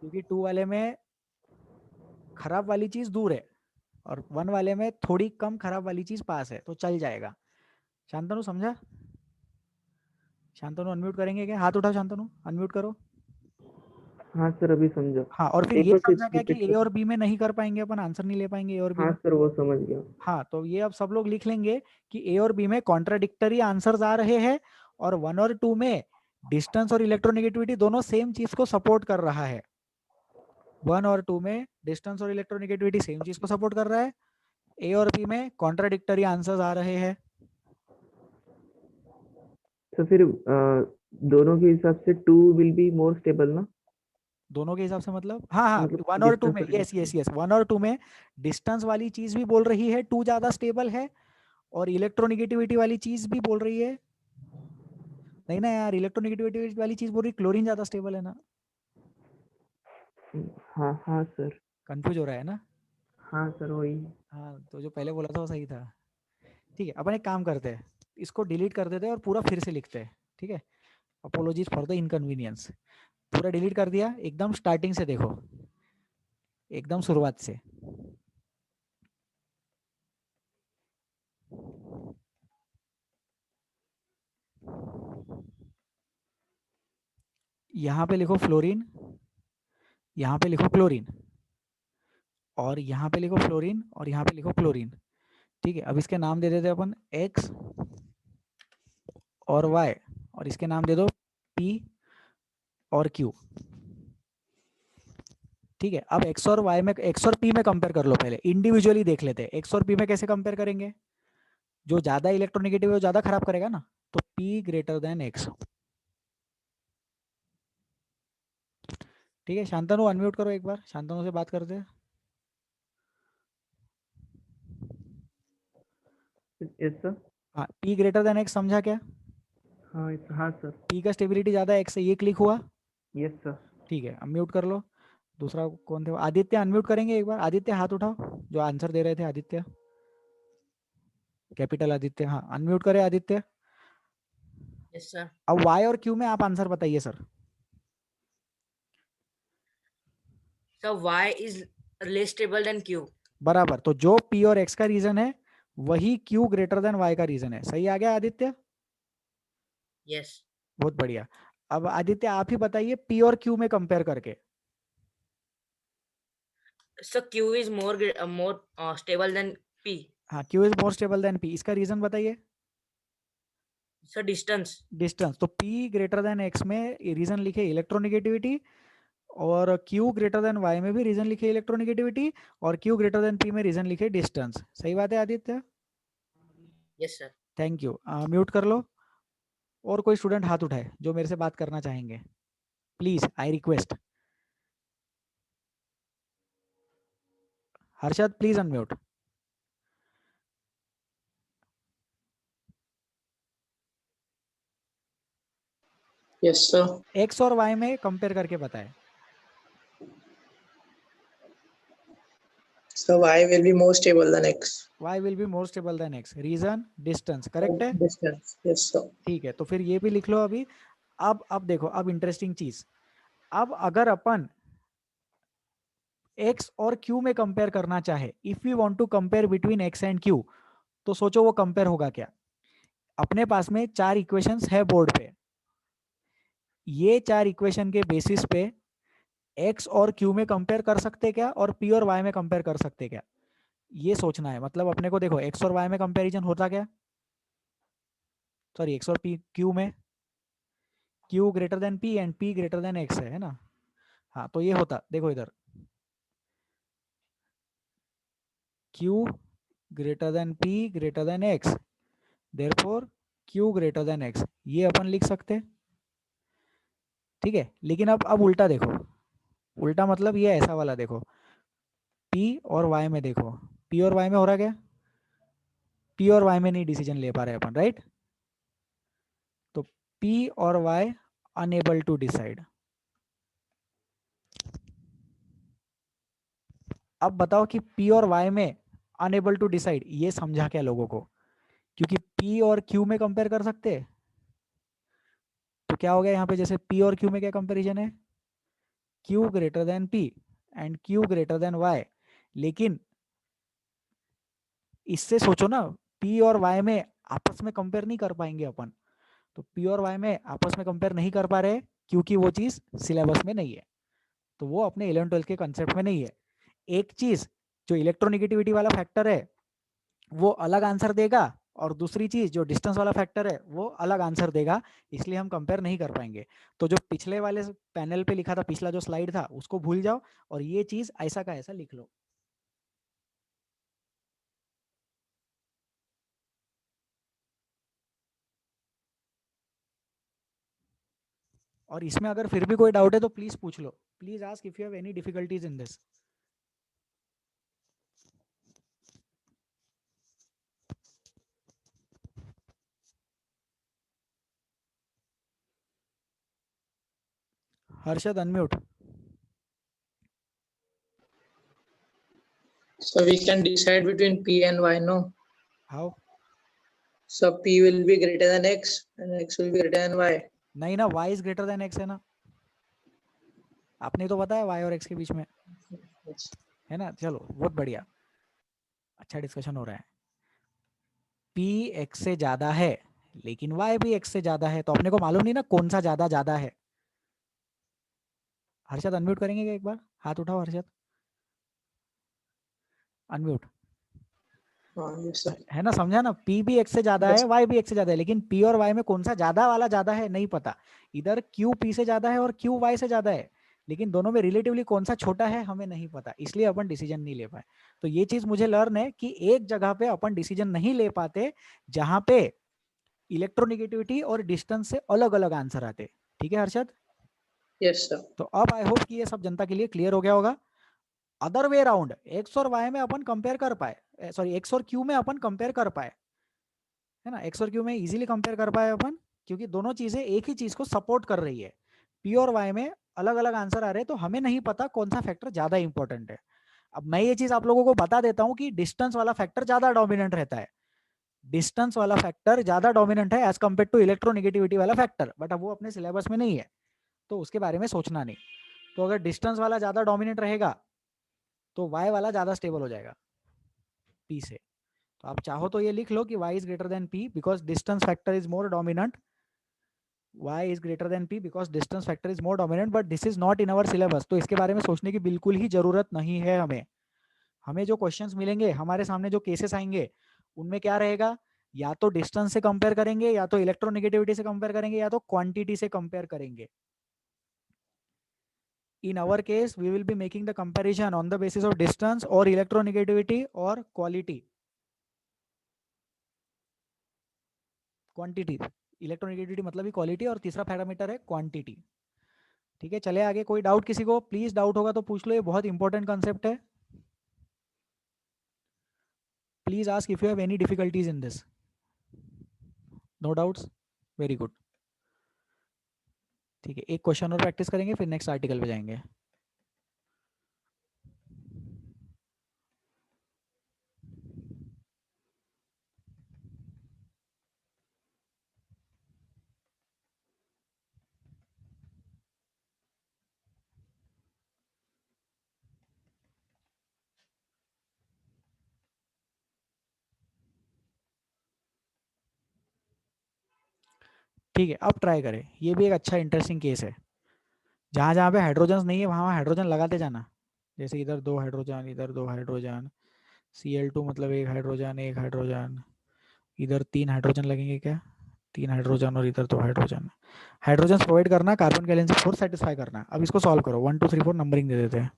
क्योंकि 2 वाले में खराब वाली चीज दूर है और 1 वाले में थोड़ी कम खराब वाली चीज पास है, तो चल जाएगा। शांतनु समझा? शांतनु अनम्यूट करेंगे क्या? हाथ उठाओ शांतनु, अनम्यूट करो। हाँ सर, अभी समझा। हाँ, और फिर एक ये बार समझा क्या कि repeat ए करो। और बी में नहीं कर पाएंगे अपन, आंसर नहीं ले पाएंगे ए और बी हाँ में। सर, वो समझ गया। हाँ, तो ये अब सब लोग लिख लेंगे कि ए और बी में कॉन्ट्राडिक्टरी आंसर्स आ रहे हैं और 1 और 2 में डिस्टेंस और इलेक्ट्रोनेगेटिविटी दोनों सेम चीज को सपोर्ट कर रहा है। 1 और 2 में डिस्टेंस और इलेक्ट्रोनेगेटिविटी सेम चीज को सपोर्ट कर रहा है। ए और बी में कॉन्ट्राडिक्टरी आंसर्स आ रहे हैं। तो फिर दोनों के हिसाब से 2 विल बी मोर स्टेबल ना? दोनों के हिसाब से मतलब हाँ हाँ मतलब 1 और 2 में distance और यस 1 और 2 में डिस्टेंस वाली चीज भी बोल रही है 2 ज्यादा स्टेबल है, और इलेक्ट्रोनेगेटिविटी वाली चीज भी बोल रही है। नहीं ना यार, इलेक्ट्रोनेगेटिविटी वाली चीज बोल रही क्लोरीन ज्यादा स्टेबल है ना। हाँ हाँ सर। कंफ्यूज हो रहा है ना? हाँ सर वही। हाँ तो जो पहले बोला था वो सही था। ठीक है, अपन एक काम करते हैं, इसको डिलीट कर देते हैं और पूरा फिर से लिखते हैं। ठीक है, अपोलॉजीज फॉर द इनकन्वीनियंस। पूरा डिलीट कर दिया, एकदम स्टार्टिंग से देखो, एकदम शुरुआत से। यहाँ पे लिखो फ्लोरीन, यहाँ पे लिखो क्लोरीन, और यहाँ पे लिखो फ्लोरीन, और यहाँ पे लिखो क्लोरीन। ठीक है, अब इसके नाम दे देते अपन X और Y, और इसके नाम दे दो P और Q। ठीक है, अब X और Y में, X और P में कंपेयर कर लो। पहले इंडिविजुअली देख लेते हैं X और P में कैसे कंपेयर करेंगे। जो ज्यादा इलेक्ट्रोनेगेटिव है वो ज्यादा खराब करेगा ना, तो P ग्रेटर देन X। ठीक है, शांतनु अनम्यूट करो एक बार, शांतनु से बात करते हैं। Yes sir. हाँ, P ग्रेटर देन X समझा क्या? हाँ सर। P का स्टेबिलिटी ज्यादा है X से, ये क्लिक हुआ। Yes sir. ठीक है, अनम्यूट कर लो। दूसरा कौन थे? आदित्य अनम्यूट करेंगे एक बार। आदित्य हाथ उठाओ, जो आंसर दे रहे थे। आदित्य, कैपिटल आदित्य। हाँ, अनम्यूट करे आदित्य। Yes sir. अब Y और Q में आप आंसर बताइए sir. Sir Y is less stable than Q। बराबर, तो जो P और X का रीजन है वही Q ग्रेटर देन Y का रीजन है। सही आ गया आदित्य? यस बहुत बढ़िया। अब आदित्य आप ही बताइए P और Q में कंपेयर करके। Sir Q is more stable then P। हाँ, Q is more stable then P, इसका रीजन बताइए। Sir distance. डिस्टेंस, तो P ग्रेटर देन X में रीजन लिखे इलेक्ट्रोनेगेटिविटी, और Q ग्रेटर देन Y में भी रीजन लिखे इलेक्ट्रोनेगेटिविटी, और Q ग्रेटर देन P में रीजन लिखे डिस्टेंस। सही बात है Aditya? Yes sir. Thank you. Mute कर लो। और कोई स्टूडेंट हाथ उठाए जो मेरे से बात करना चाहेंगे, please, I request. Harshad please unmute. Yes sir. X और वाई में कंपेयर करके बताएं। So y will be more stable than x. y will be more stable than x, reason distance, correct है? Distance. Yes sir. ठीक है, तो फिर ये भी लिख लो अभी। अब देखो, अब इंटरेस्टिंग चीज, अब अगर अपन x और q में कंपेयर करना चाहे, if we want to compare between x and q, तो सोचो वो कंपेयर होगा क्या। अपने पास में 4 इक्वेशंस है बोर्ड पे, ये 4 इक्वेशन के बेसिस पे x और q में कंपेयर कर सकते क्या, और p और y में कंपेयर कर सकते क्या, ये सोचना है। मतलब अपने को देखो x और y में कंपैरिजन होता क्या, सॉरी x और p q में, q greater than p and p greater than x है ना। हाँ, तो ये होता, देखो इधर q greater than p greater than x, therefore q greater than x, ये अपन लिख सकते। ठीक है, लेकिन अब उल्टा देखो, उल्टा मतलब ये ऐसा वाला देखो, p और y में देखो, p और y में हो रहा क्या, p और y में नहीं डिसीजन ले पा रहे अपन, राइट? तो p और y अनेबल टू डिसाइड। अब बताओ कि p और y में अनेबल टू डिसाइड, ये समझा क्या लोगों को? क्योंकि p और q में कंपेयर कर सकते हैं, तो क्या हो गया यहाँ पे, जैसे p और q में क्या कंपैरिजन है, q greater than p and q greater than y। लेकिन इससे सोचो ना, p और y में आपस में कंपेयर नहीं कर पाएंगे अपन, तो p और y में आपस में कंपेयर नहीं कर पा रहे क्योंकि वो चीज सिलेबस में नहीं है, तो वो अपने 11-12 के कंसेप्ट में नहीं है। एक चीज जो इलेक्ट्रोनेगेटिविटी वाला फैक्टर है वो अलग आंसर देगा, और दूसरी चीज जो डिस्टेंस वाला फैक्टर है वो अलग आंसर देगा, इसलिए हम कंपेयर नहीं कर पाएंगे। तो जो पिछले वाले पैनल पे लिखा था, पिछला जो स्लाइड था उसको भूल जाओ और ये चीज ऐसा का ऐसा लिख लो। और इसमें अगर फिर भी कोई डाउट है तो प्लीज पूछ लो, please ask if you have any difficulties in this. Harshad unmute. So we can decide between P and Y, no? How? So P will be greater than X and X will be greater than Y. नहीं ना, y is greater than x है ना, आपने तो बताया y और x के बीच में Yes. है ना। चलो बहुत बढ़िया, अच्छा डिस्कशन हो रहा है। p x से ज्यादा है लेकिन y भी x से ज्यादा है, तो अपने को मालूम नहीं ना कौन सा ज्यादा ज्यादा है। हर्षद अनम्यूट करेंगे क्या एक बार, हाथ उठाओ हर्षद, अनम्यूट। Yes, sir. है ना, समझा ना, p भी x से ज्यादा Yes. है, y भी x से ज्यादा है, लेकिन p और y में कौन सा ज्यादा वाला ज्यादा है नहीं पता। इधर q p से ज्यादा है और q y से ज्यादा है, लेकिन दोनों में रिलेटिवली कौन सा छोटा है हमें नहीं पता, इसलिए अपन डिसीजन नहीं ले पाए। तो ये चीज मुझे लर्न है कि एक जगह पे अपन डिसीजन नहीं ले पाते जहां पे इलेक्ट्रोनेगेटिविटी और डिस्टेंस से अलग अलग आंसर आते। ठीक है हर्षद? Yes, sir. तो अब आई होप कि ये सब जनता के लिए क्लियर हो गया होगा। अदर वे अराउंड एक्स और वाई में अपन कंपेयर कर पाए, सॉरी एक्स और क्यू में अपन कंपेयर कर पाए, है ना, एक्स और क्यू में इजीली कंपेयर कर पाए अपन, क्योंकि दोनों चीजें एक ही चीज को सपोर्ट कर रही है। पी और वाई में अलग अलग आंसर आ रहे हैं, तो हमें नहीं पता कौन सा फैक्टर ज्यादा इंपॉर्टेंट है। अब मैं ये चीज आप लोगों को बता देता हूं कि डिस्टेंस वाला फैक्टर ज्यादा डोमिनेंट रहता है, डिस्टेंस वाला फैक्टर ज्यादा डोमिनेंट है एज कंपेयर टू इलेक्ट्रोनेगेटिविटी वाला फैक्टर, बट अब वो अपने सिलेबस में नहीं है तो उसके बारे में सोचना नहीं। तो अगर डिस्टेंस वाला ज्यादा डोमिनेंट रहेगा तो वाई वाला ज्यादा स्टेबल हो जाएगा पी से। तो आप चाहो तो ये लिख लो कि y is greater than p because distance factor is more dominant, y is greater than p because distance factor is more dominant, but this is not in our syllabus, तो इसके बारे में सोचने की बिल्कुल ही जरूरत नहीं है हमें। हमें जो क्वेश्चंस मिलेंगे, हमारे सामने जो केसेस आएंगे, उनमें क्या रहेगा, या तो डिस्टेंस से कंपेयर करेंगे, या तो इलेक्ट्रोनेगेटिविटी से कंपेयर करेंगे, या तो क्वांटिटी से कंपेयर करेंगे। In our case, we will be making the comparison on the basis of distance or electronegativity or quality, quantity। Electronegativity मतलब ही क्वालिटी, और तीसरा पैरामीटर है क्वांटिटी। ठीक है, चले आगे। कोई डाउट किसी को? प्लीज डाउट होगा तो पूछ लो, ये बहुत इंपॉर्टेंट कंसेप्ट है। Please ask if you have any difficulties in this. No doubts? Very good. ठीक है, एक क्वेश्चन और प्रैक्टिस करेंगे, फिर नेक्स्ट आर्टिकल पे जाएंगे। ठीक है, अब ट्राई करें। ये भी एक अच्छा इंटरेस्टिंग केस है, जहाँ जहाँ पे हाइड्रोजन नहीं है वहाँ हाइड्रोजन लगाते जाना। जैसे इधर 2 हाइड्रोजन, इधर 2 हाइड्रोजन, Cl2 मतलब एक हाइड्रोजन एक हाइड्रोजन, इधर 3 हाइड्रोजन लगेंगे क्या, 3 हाइड्रोजन, और इधर 2 हाइड्रोजन। हाइड्रोजन प्रोवाइड करना, कार्बन के वैलेंसी 4 सेटिस्फाई करना। अब इसको सॉल्व करो, 1 2 3 4 नंबरिंग दे देते हैं।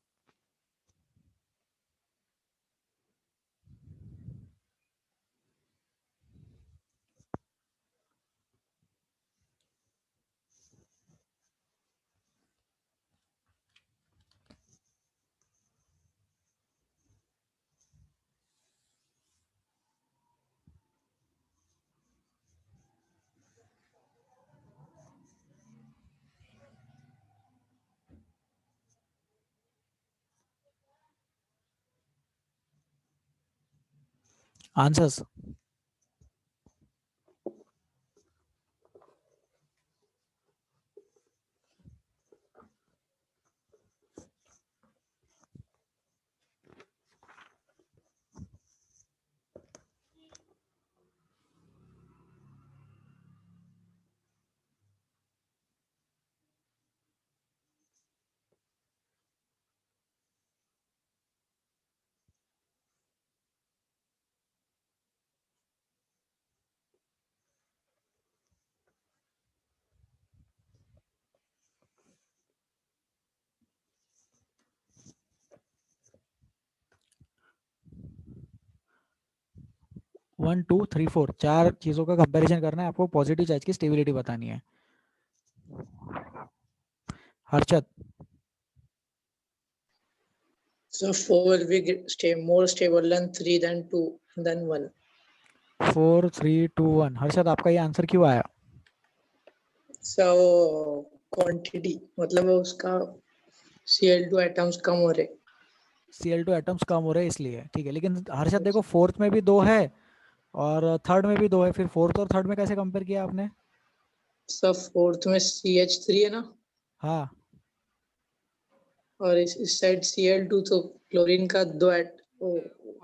आंसर्स 1 2 3 4 4 चीजों का कंपैरिजन करना है आपको, पॉजिटिव चार्ज की स्टेबिलिटी बतानी है। Harshad, So 4 will be more stable than 3 than 2 than 1. 4 3 2 1। Harshad आपका ये आंसर क्यों आया? So quantity मतलब उसका Cl2 एटम्स कम हो रहे। Cl2 एटम्स कम हो रहे हैं इसलिए, ठीक है। लेकिन हर्षद देखो, फोर्थ में भी 2 है और थर्ड में भी 2 है, फिर फोर्थ और थर्ड में कैसे कंपेयर किया आपने? सब फोर्थ में CH3 है ना, हाँ, और इस साइड Cl2, तो क्लोरीन का 2 एट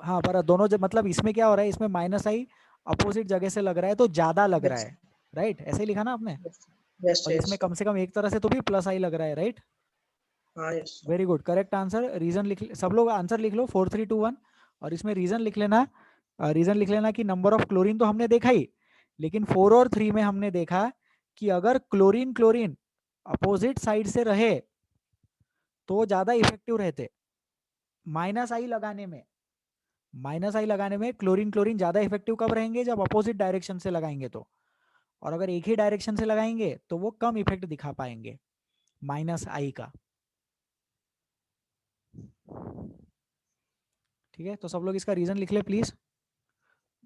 हाँ, पर दोनों मतलब इसमें क्या हो रहा है, इसमें माइनस आई अपोजिट जगह से लग रहा है तो ज्यादा लग रहा है, राइट? ऐसे ही लिखा ना आपने? यस और इसमें कम से कम एक तरह से तो भी प्लस आई लग रहा है, राइट? हाँ yes. Very good, correct answer. Reason लिख, सब लोग आंसर लिख लो 4 3 2 1 और इसमें रीजन लिख लेना। रीजन लिख लेना कि नंबर ऑफ क्लोरीन तो हमने देखा ही, लेकिन 4 और 3 में हमने देखा कि अगर क्लोरीन क्लोरीन अपोजिट साइड से रहे तो ज्यादा इफेक्टिव रहते। माइनस आई लगाने में, माइनस आई लगाने में क्लोरीन क्लोरीन ज्यादा इफेक्टिव कब रहेंगे? जब अपोजिट डायरेक्शन से लगाएंगे तो। और अगर एक ही डायरेक्शन से लगाएंगे तो वो कम इफेक्ट दिखा पाएंगे माइनस आई का। ठीक है, तो सब लोग इसका रीजन लिख ले प्लीज।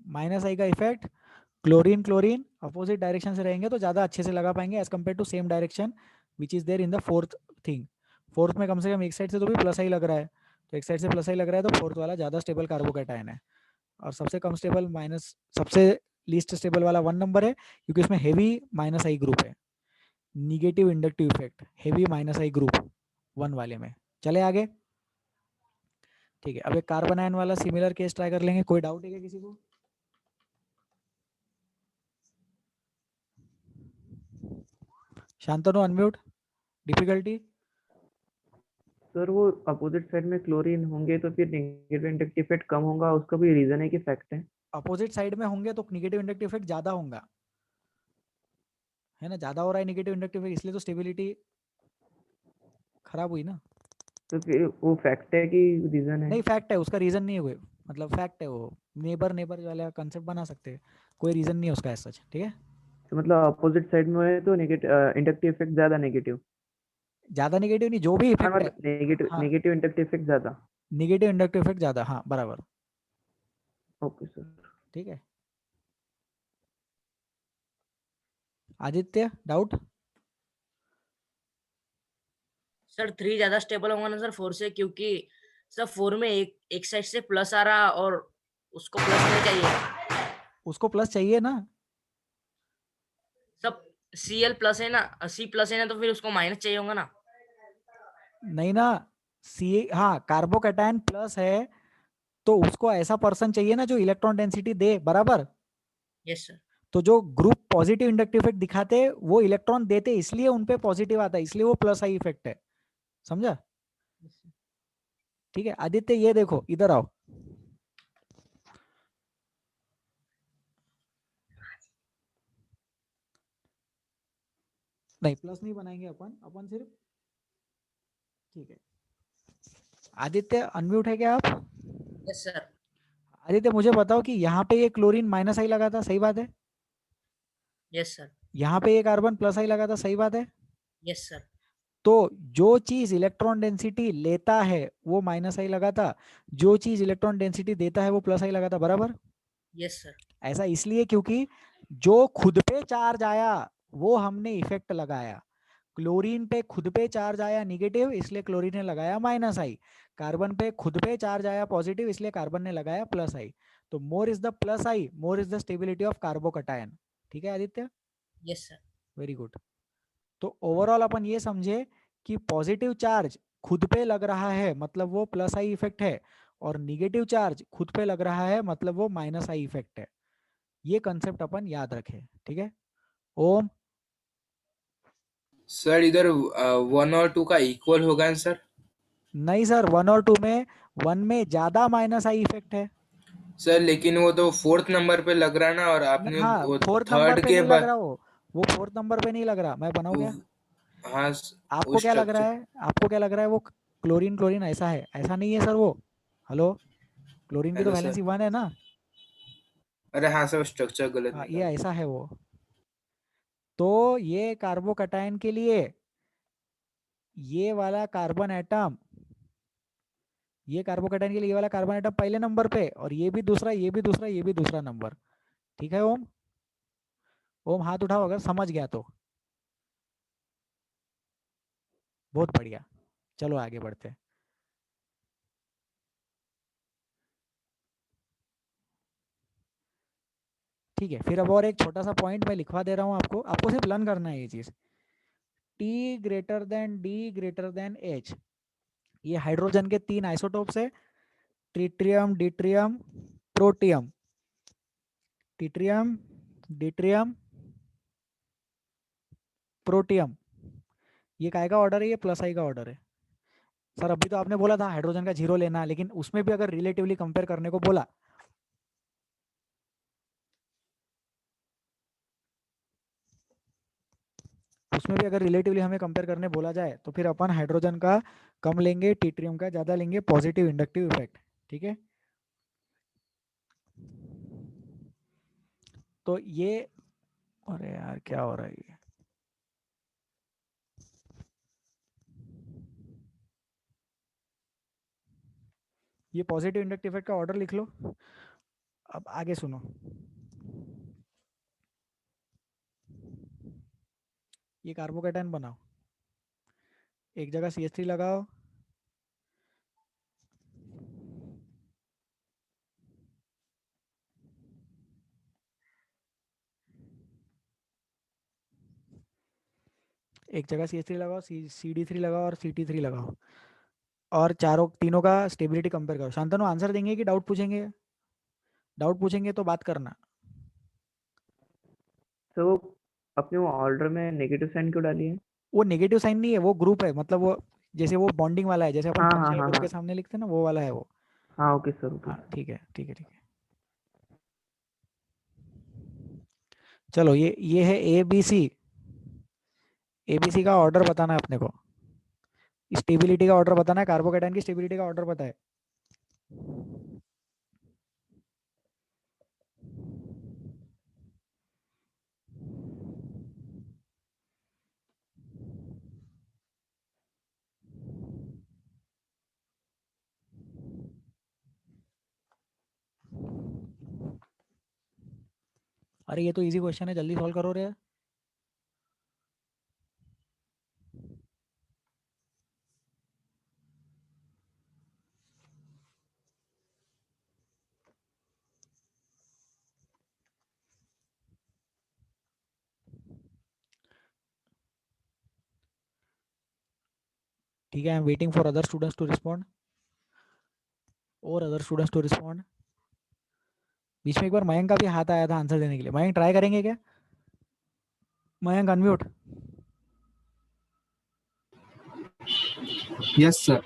माइनस आई का effect, chlorine chlorine opposite direction से रहेंगे तो ज्यादा अच्छे से लगा पाएंगे as compare to same direction which is there in the fourth thing. Fourth में कम से कम एक साइड से तो भी प्लस आई लग रहा है, तो एक साइड से प्लस आई लग रहा है तो फोर्थ वाला ज्यादा स्टेबल कार्बोकैटायन है। और सबसे कम स्टेबल माइनस, सबसे लीस्ट स्टेबल वाला 1 नंबर है, क्योंकि उसमें हेवी माइनस आई ग्रुप है। Negative inductive effect heavy minus I group 1 वाले में। चले आगे, ठीक है। अब एक कार्बन आयन वाला सिमिलर केस ट्राई कर लेंगे। कोई डाउट है क्या किसी को? शांतनु अनम्यूट। डिफिकल्टी? सर वो अपोजिट साइड में क्लोरीन होंगे तो फिर नेगेटिव इंडक्टिव इफेक्ट कम होगा, उसका भी रीजन है कि फैक्ट है? अपोजिट साइड में होंगे तो नेगेटिव इंडक्टिव इफेक्ट ज्यादा होगा, है ना? ज्यादा हो रहा है नेगेटिव इंडक्टिव इफेक्ट, इसलिए तो स्टेबिलिटी खराब हुई ना। तो फिर वो फैक्ट है कि रीजन है? नहीं, फैक्ट है, उसका रीजन नहीं हुए, मतलब फैक्ट है वो। नेबर नेबर वाला कंसेप्ट बना सकते हैं, कोई रीजन नहीं है उसका ऐसा, ठीक है। तो मतलब अपोजिट साइड में है तो नेगेटिव इंडक्टिव इफेक्ट ज्यादा नेगेटिव? ज्यादा नेगेटिव नहीं, जो भी हाँ इफेक्ट है। मतलब नेगेटिव हाँ, नेगेटिव इंडक्टिव इफेक्ट ज्यादा। नेगेटिव इंडक्टिव इफेक्ट ज्यादा, हाँ बराबर, ओके सर। ठीक है। आदित्य, डाउट? सर 3 ज्यादा स्टेबल होगा ना सर 4 से, क्योंकि सर 4 में एक साइड से प्लस आ रहा और उसको प्लस नहीं चाहिए। उसको प्लस चाहिए ना। सब Cl प्लस है ना, C प्लस है ना, तो फिर उसको माइनस चाहिए होगा ना। नहीं ना, सी, हाँ कार्बोकैटायन प्लस है तो उसको ऐसा पर्सन चाहिए ना जो इलेक्ट्रॉन डेंसिटी दे, बराबर। Yes sir. तो जो ग्रुप पॉजिटिव इंडक्टिव इफेक्ट दिखाते वो इलेक्ट्रॉन देते, इसलिए उनपे पॉजिटिव आता है, इसलिए वो प्लस आई इफेक्ट है, समझा? ठीक है आदित्य, ये देखो इधर आओ। नहीं, प्लस नहीं बनाएंगे अपन, अपन सिर्फ, ठीक है। आदित्य अनम्यूट है क्या आप? Yes sir. आदित्य मुझे बताओ कि यहाँ पे ये क्लोरीन माइनस आई लगा था, सही बात है? Yes sir. यहाँ पे ये कार्बन प्लस आई लगा था, सही बात है? Yes sir. तो जो चीज इलेक्ट्रॉन डेंसिटी लेता है वो माइनस आई लगा था, जो चीज इलेक्ट्रॉन डेंसिटी देता है वो प्लस आई लगा था, बराबर। Yes sir. ऐसा इसलिए क्योंकि जो खुद पे चार्ज आया वो हमने इफेक्ट लगाया। क्लोरीन पे खुद पे चार्ज आया निगेटिव, इसलिए क्लोरीन ने लगाया माइनस आई। कार्बन पे खुद पे चार्ज आया पॉजिटिव, इसलिए कार्बन ने लगाया प्लस आई। तो मोर is the plus I, more is the stability of carbocation. ठीक है Aditya, yes sir. Very good. तो ओवरऑल अपन ये समझे कि पॉजिटिव चार्ज खुद पे लग रहा है मतलब वो प्लस आई इफेक्ट है, और निगेटिव चार्ज खुद पे लग रहा है मतलब वो माइनस आई इफेक्ट है। ये कंसेप्ट अपन याद रखें, ठीक है। ओम? सर इधर 1 और 2 का इक्वल होगा ना सर? नहीं सर, 1 और 2 में 1 में ज्यादा माइनस आई इफेक्ट है। सर लेकिन वो तो 4th नंबर पे लग रहा है ना, और आपने हाँ, वो फोर्थ नंबर थर्ड पे के नहीं लग बाद रहा वो फोर्थ नंबर पे नहीं लग रहा, मैं बनाऊं क्या? हाँ आपको उस क्या लग रहा स्ट्रक्चर। है, आपको क्या लग रहा है वो क्लोरीन क्लोरीन ऐसा है? ऐसा नहीं है सर वो। हेलो, क्लोरीन की तो हेलो सर। वैलेंसी 1 है ना। अरे हाँ सर, स्ट्रक्चर गलत ये निकाला। ऐसा है वो। तो ये कार्बोकैटायन के लिए ये वाला कार्बन एटम, ये कार्बोकैटायन के लिए ये वाला कार्बन एटम पहले नंबर पे, और ये भी दूसरा, ये भी दूसरा, ये भी दूसरा नंबर। ठीक है ओम? ओम हाथ उठाओ अगर समझ गया तो। बहुत बढ़िया, चलो आगे बढ़ते हैं। ठीक है, फिर अब और एक छोटा सा पॉइंट मैं लिखवा दे रहा हूँ आपको, आपको सिर्फ लर्न करना है ये चीज। T greater than D greater than H, ये हाइड्रोजन के 3 आइसोटोप्स है, tritium, deuterium, protium. Tritium, deuterium, protium. ये काय का ऑर्डर है? ये प्लस आई का ऑर्डर है। सर अभी तो आपने बोला था हाइड्रोजन का 0 लेना, लेकिन उसमें भी अगर रिलेटिवली कंपेयर करने को बोला, उसमें भी अगर रिलेटिवली हमें कंपेयर करने बोला जाए तो फिर अपन हाइड्रोजन का कम लेंगे, ट्रिटियम का ज़्यादा लेंगे, पॉजिटिव इंडक्टिव इफेक्ट। ठीक है, तो ये, अरे यार क्या हो रहा है ये पॉजिटिव इंडक्टिव इफेक्ट का ऑर्डर लिख लो। अब आगे सुनो, ये कार्बोकैटायन बनाओ, एक जगह CH3 लगाओ, एक जगह CH3 लगाओ, CD3 लगाओ और CT3 लगाओ, और चारों तीनों का स्टेबिलिटी कंपेयर करो। शांतनु आंसर देंगे कि डाउट पूछेंगे? डाउट पूछेंगे तो बात करना। तो वो अपने वो ऑर्डर में नेगेटिव साइन क्यों डाली है? वो नेगेटिव साइन नहीं है, वो ग्रुप है, मतलब वो जैसे वो बॉन्डिंग वाला है, जैसे अपन हाँ हाँ फंक्शनल हाँ ग्रुप हाँ के सामने लिखते हैं ना, वो वाला है वो। हाँ, ओके सर, ओके। हाँ ठीक है, ठीक है, ठीक है। चलो ये है ABC। ABC का ऑर्डर बताना है अपने को, स्टेबिलिटी का ऑर्डर बताना है, कार्बोकैटायन की स्टेबिलिटी का ऑर्डर पता है। अरे ये तो इजी क्वेश्चन है, जल्दी सॉल्व करो रे। ठीक है, I am waiting for other students to respond, और अदर स्टूडेंट्स टू रिस्पॉन्ड। बीच में एक बार मयंक का भी हाथ आया था आंसर देने के लिए, मयंक ट्राई करेंगे क्या? Mayank unmute. Yes sir.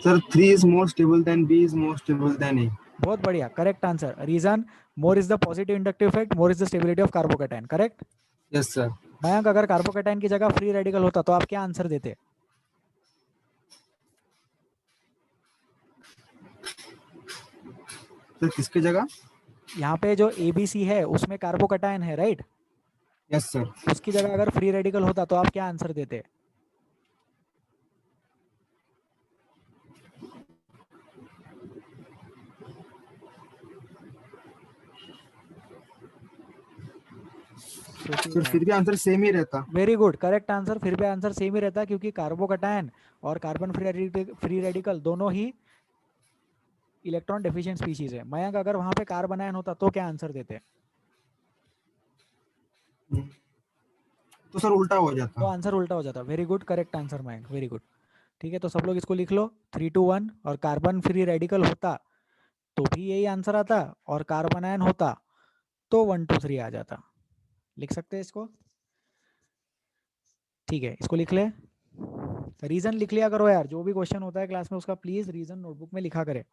Sir, 3 is more stable than B is more stable than A. बहुत बढ़िया, correct answer. Reason, more is the positive inductive effect, more is the stability of carbocation. Correct. Yes sir. Mayank अगर carbocation की जगह free radical होता तो आप क्या answer देते? सर किसकी जगह? यहाँ पे जो ABC है उसमें कार्बोकैटायन है, राइट? Yes sir. उसकी जगह अगर फ्री रेडिकल होता तो आप क्या आंसर देते? सर फिर भी आंसर सेम ही रहता। Very good, correct answer. फिर भी आंसर सेम ही रहता क्योंकि कार्बोकैटायन और कार्बन फ्री रेडिकल दोनों ही इलेक्ट्रॉन डेफिशिएंट स्पीशीज है। मयंक अगर वहां पे कार्बन होता तो क्या आंसर देते? तो सर उल्टा हो तो जाता। आंसर उल्टा हो जाता। Very good, correct answer Mayank, very good. ठीक है, तो सब लोग इसको लिख लो, 3 to 1। और कार्बन फ्री रेडिकल होता तो भी यही आंसर आता, और कार्बन आयन होता तो 1 2 3 आ जाता। लिख सकते हैं इसको? ठीक है, इसको लिख ले। रीजन लिख लिया करो यार, जो भी क्वेश्चन होता है क्लास में उसका प्लीज रीजन नोटबुक में लिखा करे।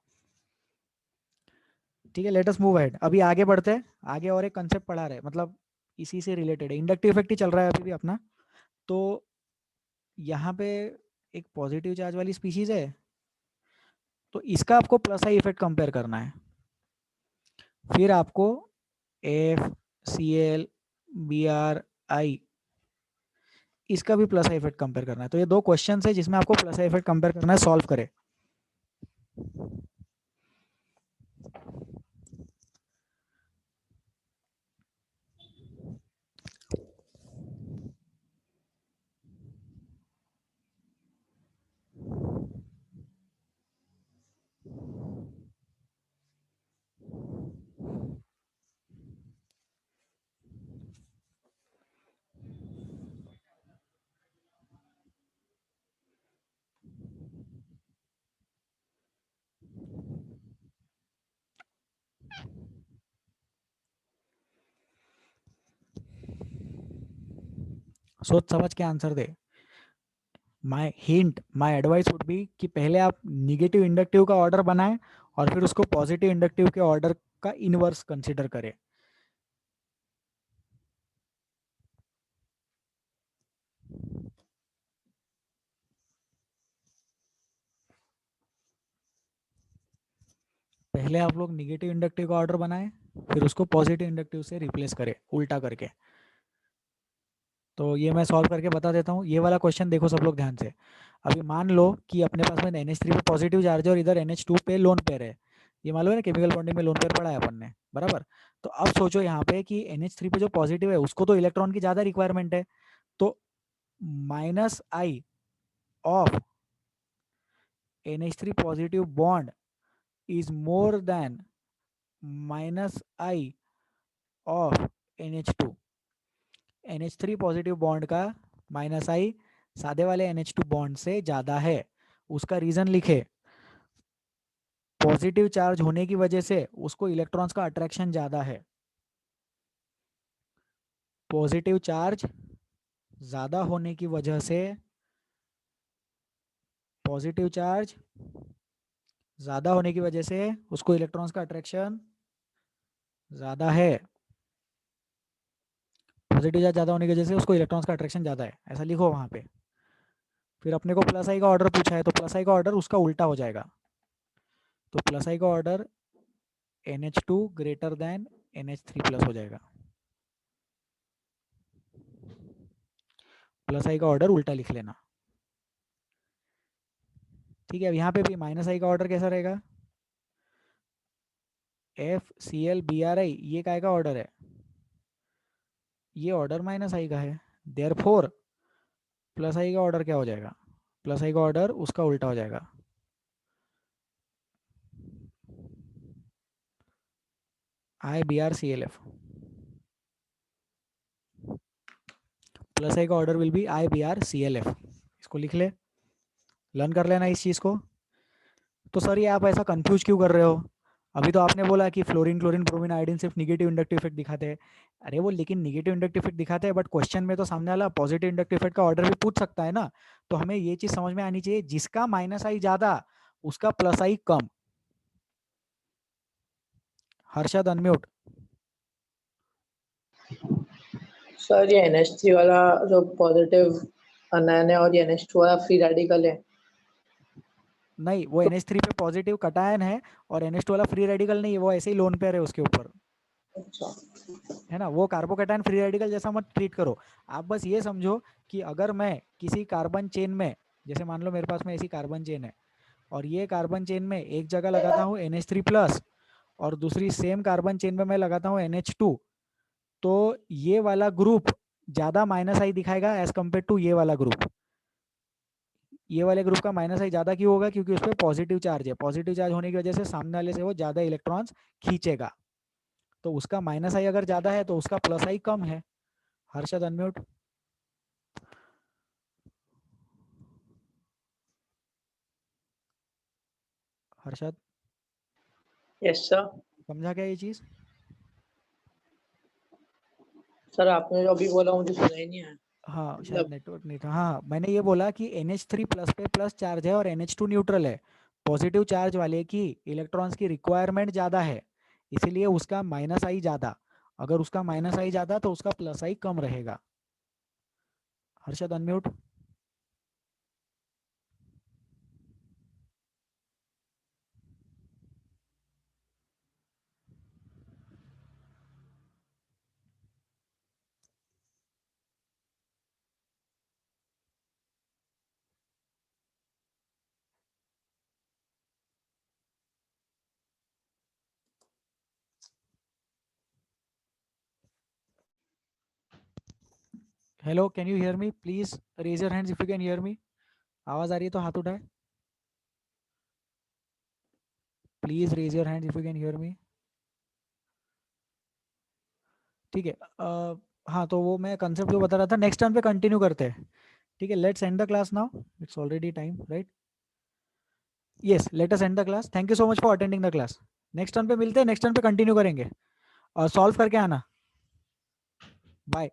ठीक है, लेट अस मूव अहेड। अभी आगे बढ़ते हैं, आगे और एक कंसेप्ट पढ़ा रहे, मतलब इसी से रिलेटेड है, इंडक्टिव इफेक्ट ही चल रहा है अभी भी अपना। तो यहाँ पे एक पॉजिटिव चार्ज वाली स्पीशीज है, तो इसका आपको प्लस आई इफेक्ट कंपेयर करना है। फिर आपको FCl BrI इसका भी प्लस इफेक्ट कंपेयर करना है। तो ये दो क्वेश्चन है जिसमें आपको प्लस इफेक्ट कंपेयर करना है, सॉल्व करें। सोच समझ के answer they. My advice would be कि पहले आप निगेटिव इंडक्टिव का ऑर्डर बनाएं और फिर उसको पॉजिटिव इंडक्टिव के ऑर्डर का इनवर्स कंसीडर करें। पहले आप लोग निगेटिव इंडक्टिव का ऑर्डर बनाएं, फिर उसको पॉजिटिव इंडक्टिव से रिप्लेस करें उल्टा करके। तो ये मैं सॉल्व करके बता देता हूँ। ये वाला क्वेश्चन देखो सब लोग ध्यान से। अभी मान लो कि अपने पास में NH3 पे पॉजिटिव चार्ज है और इधर NH2 पे लोन पेयर है। ये मालूम है ना, केमिकल बॉन्डिंग में लोन पेयर पढ़ा है अपन ने, बराबर। तो अब सोचो यहाँ पे कि NH3 पे जो पॉजिटिव है उसको तो इलेक्ट्रॉन की ज़्यादा रिक्वायरमेंट है, तो -I of NH3 positive bond is more than -I of NH2। NH3 positive bond का -I सादे वाले NH2 बॉन्ड से ज़्यादा है। उसका रीज़न लिखे, पॉजिटिव चार्ज होने की वजह से उसको इलेक्ट्रॉन्स का अट्रैक्शन ज़्यादा है। पॉजिटिव चार्ज ज़्यादा होने की वजह से, पॉजिटिव चार्ज ज़्यादा होने की वजह से उसको इलेक्ट्रॉन्स का अट्रैक्शन ज़्यादा है। पॉजिटिव चार्ज ज़्यादा होने की वजह से उसको इलेक्ट्रॉन्स का अट्रैक्शन ज़्यादा है, ऐसा लिखो वहाँ पे। फिर अपने को प्लस आई का ऑर्डर पूछा है, तो प्लस आई का ऑर्डर उसका उल्टा हो जाएगा। तो प्लस आई का order NH2 greater than NH3 plus हो जाएगा। प्लस आई का ऑर्डर उल्टा लिख लेना, ठीक है। अब यहाँ पे भी -I का ऑर्डर कैसा रहेगा, FCl BrI, ये काय का ऑर्डर है, ये ऑर्डर -I का है। देयरफॉर प्लस आई का ऑर्डर क्या हो जाएगा, प्लस आई का ऑर्डर उसका उल्टा हो जाएगा। IBrClF, प्लस आई का ऑर्डर विल बी IBrClF। इसको लिख ले, लर्न कर लेना इस चीज़ को। तो सर ये आप ऐसा कंफ्यूज क्यों कर रहे हो, अभी तो आपने बोला कि फ्लोरीन क्लोरीन ब्रोमीन आयोडीन सिर्फ निगेटिव इंडक्टिव इफेक्ट दिखाते हैं। अरे वो लेकिन निगेटिव इंडक्टिव इफेक्ट दिखाते हैं, बट क्वेश्चन में तो सामने वाला पॉजिटिव इंडक्टिव इफेक्ट का ऑर्डर भी पूछ सकता है ना। तो हमें ये चीज समझ में आनी चाहिए, जिसका -I ज्यादा उसका +I come. Harshad unmute. Sir ये NH3 वाला जो पॉजिटिव अनायन है और ये NH2 वाला फ्री रेडिकल है। नहीं, वो NH3 पे पॉजिटिव कटायन है और NH2 वाला फ्री रेडिकल नहीं है, वो ऐसे ही लोन पेयर है उसके ऊपर, अच्छा है ना। वो कार्बोकैटायन फ्री रेडिकल जैसा मत ट्रीट करो। आप बस ये समझो कि अगर मैं किसी कार्बन चेन में, जैसे मान लो मेरे पास में ऐसी कार्बन चेन है और ये कार्बन चेन में एक जगह लगाता हूँ NH3 प्लस और दूसरी सेम कार्बन चेन में मैं लगाता हूँ NH2, तो ये वाला ग्रुप ज़्यादा -I दिखाएगा एज कम्पेयर टू ये वाला ग्रुप। ये वाले ग्रुप का -I ज़्यादा क्यों होगा, क्योंकि उस पर पॉजिटिव चार्ज है। पॉजिटिव चार्ज होने की वजह से सामने वाले से वो ज़्यादा इलेक्ट्रॉन्स खींचेगा, तो उसका -I अगर ज़्यादा है तो उसका +I कम है। Harshad unmute. Harshad, yes sir. समझा क्या ये चीज़? सर आपने जो अभी बोला मुझे सुना ही नहीं आया। हाँ शायद नेटवर्क नहीं था। हाँ मैंने ये बोला कि NH3 प्लस पे प्लस चार्ज है और NH2 न्यूट्रल है। पॉजिटिव चार्ज वाले की इलेक्ट्रॉन्स की रिक्वायरमेंट ज़्यादा है, इसीलिए उसका -I ज़्यादा। अगर उसका -I ज़्यादा तो उसका +I कम रहेगा। Harshad unmute. Hello, can you hear me? Please raise your hands if you can hear me. आवाज आ रही है तो हाथ उठाए. Please raise your hands if you can hear me. ठीक है. हाँ, तो वो मैं कंसेप्ट जो बता रहा था, नेक्स्ट टर्न पे कंटिन्यू करते हैं. ठीक है, let's end the class now. It's already time, right? Yes, let us and the class. Thank you so much for attending the class. Next turn पे मिलते हैं, नेक्स्ट टर्न पे कंटिन्यू करेंगे और सॉल्व करके आना. बाय.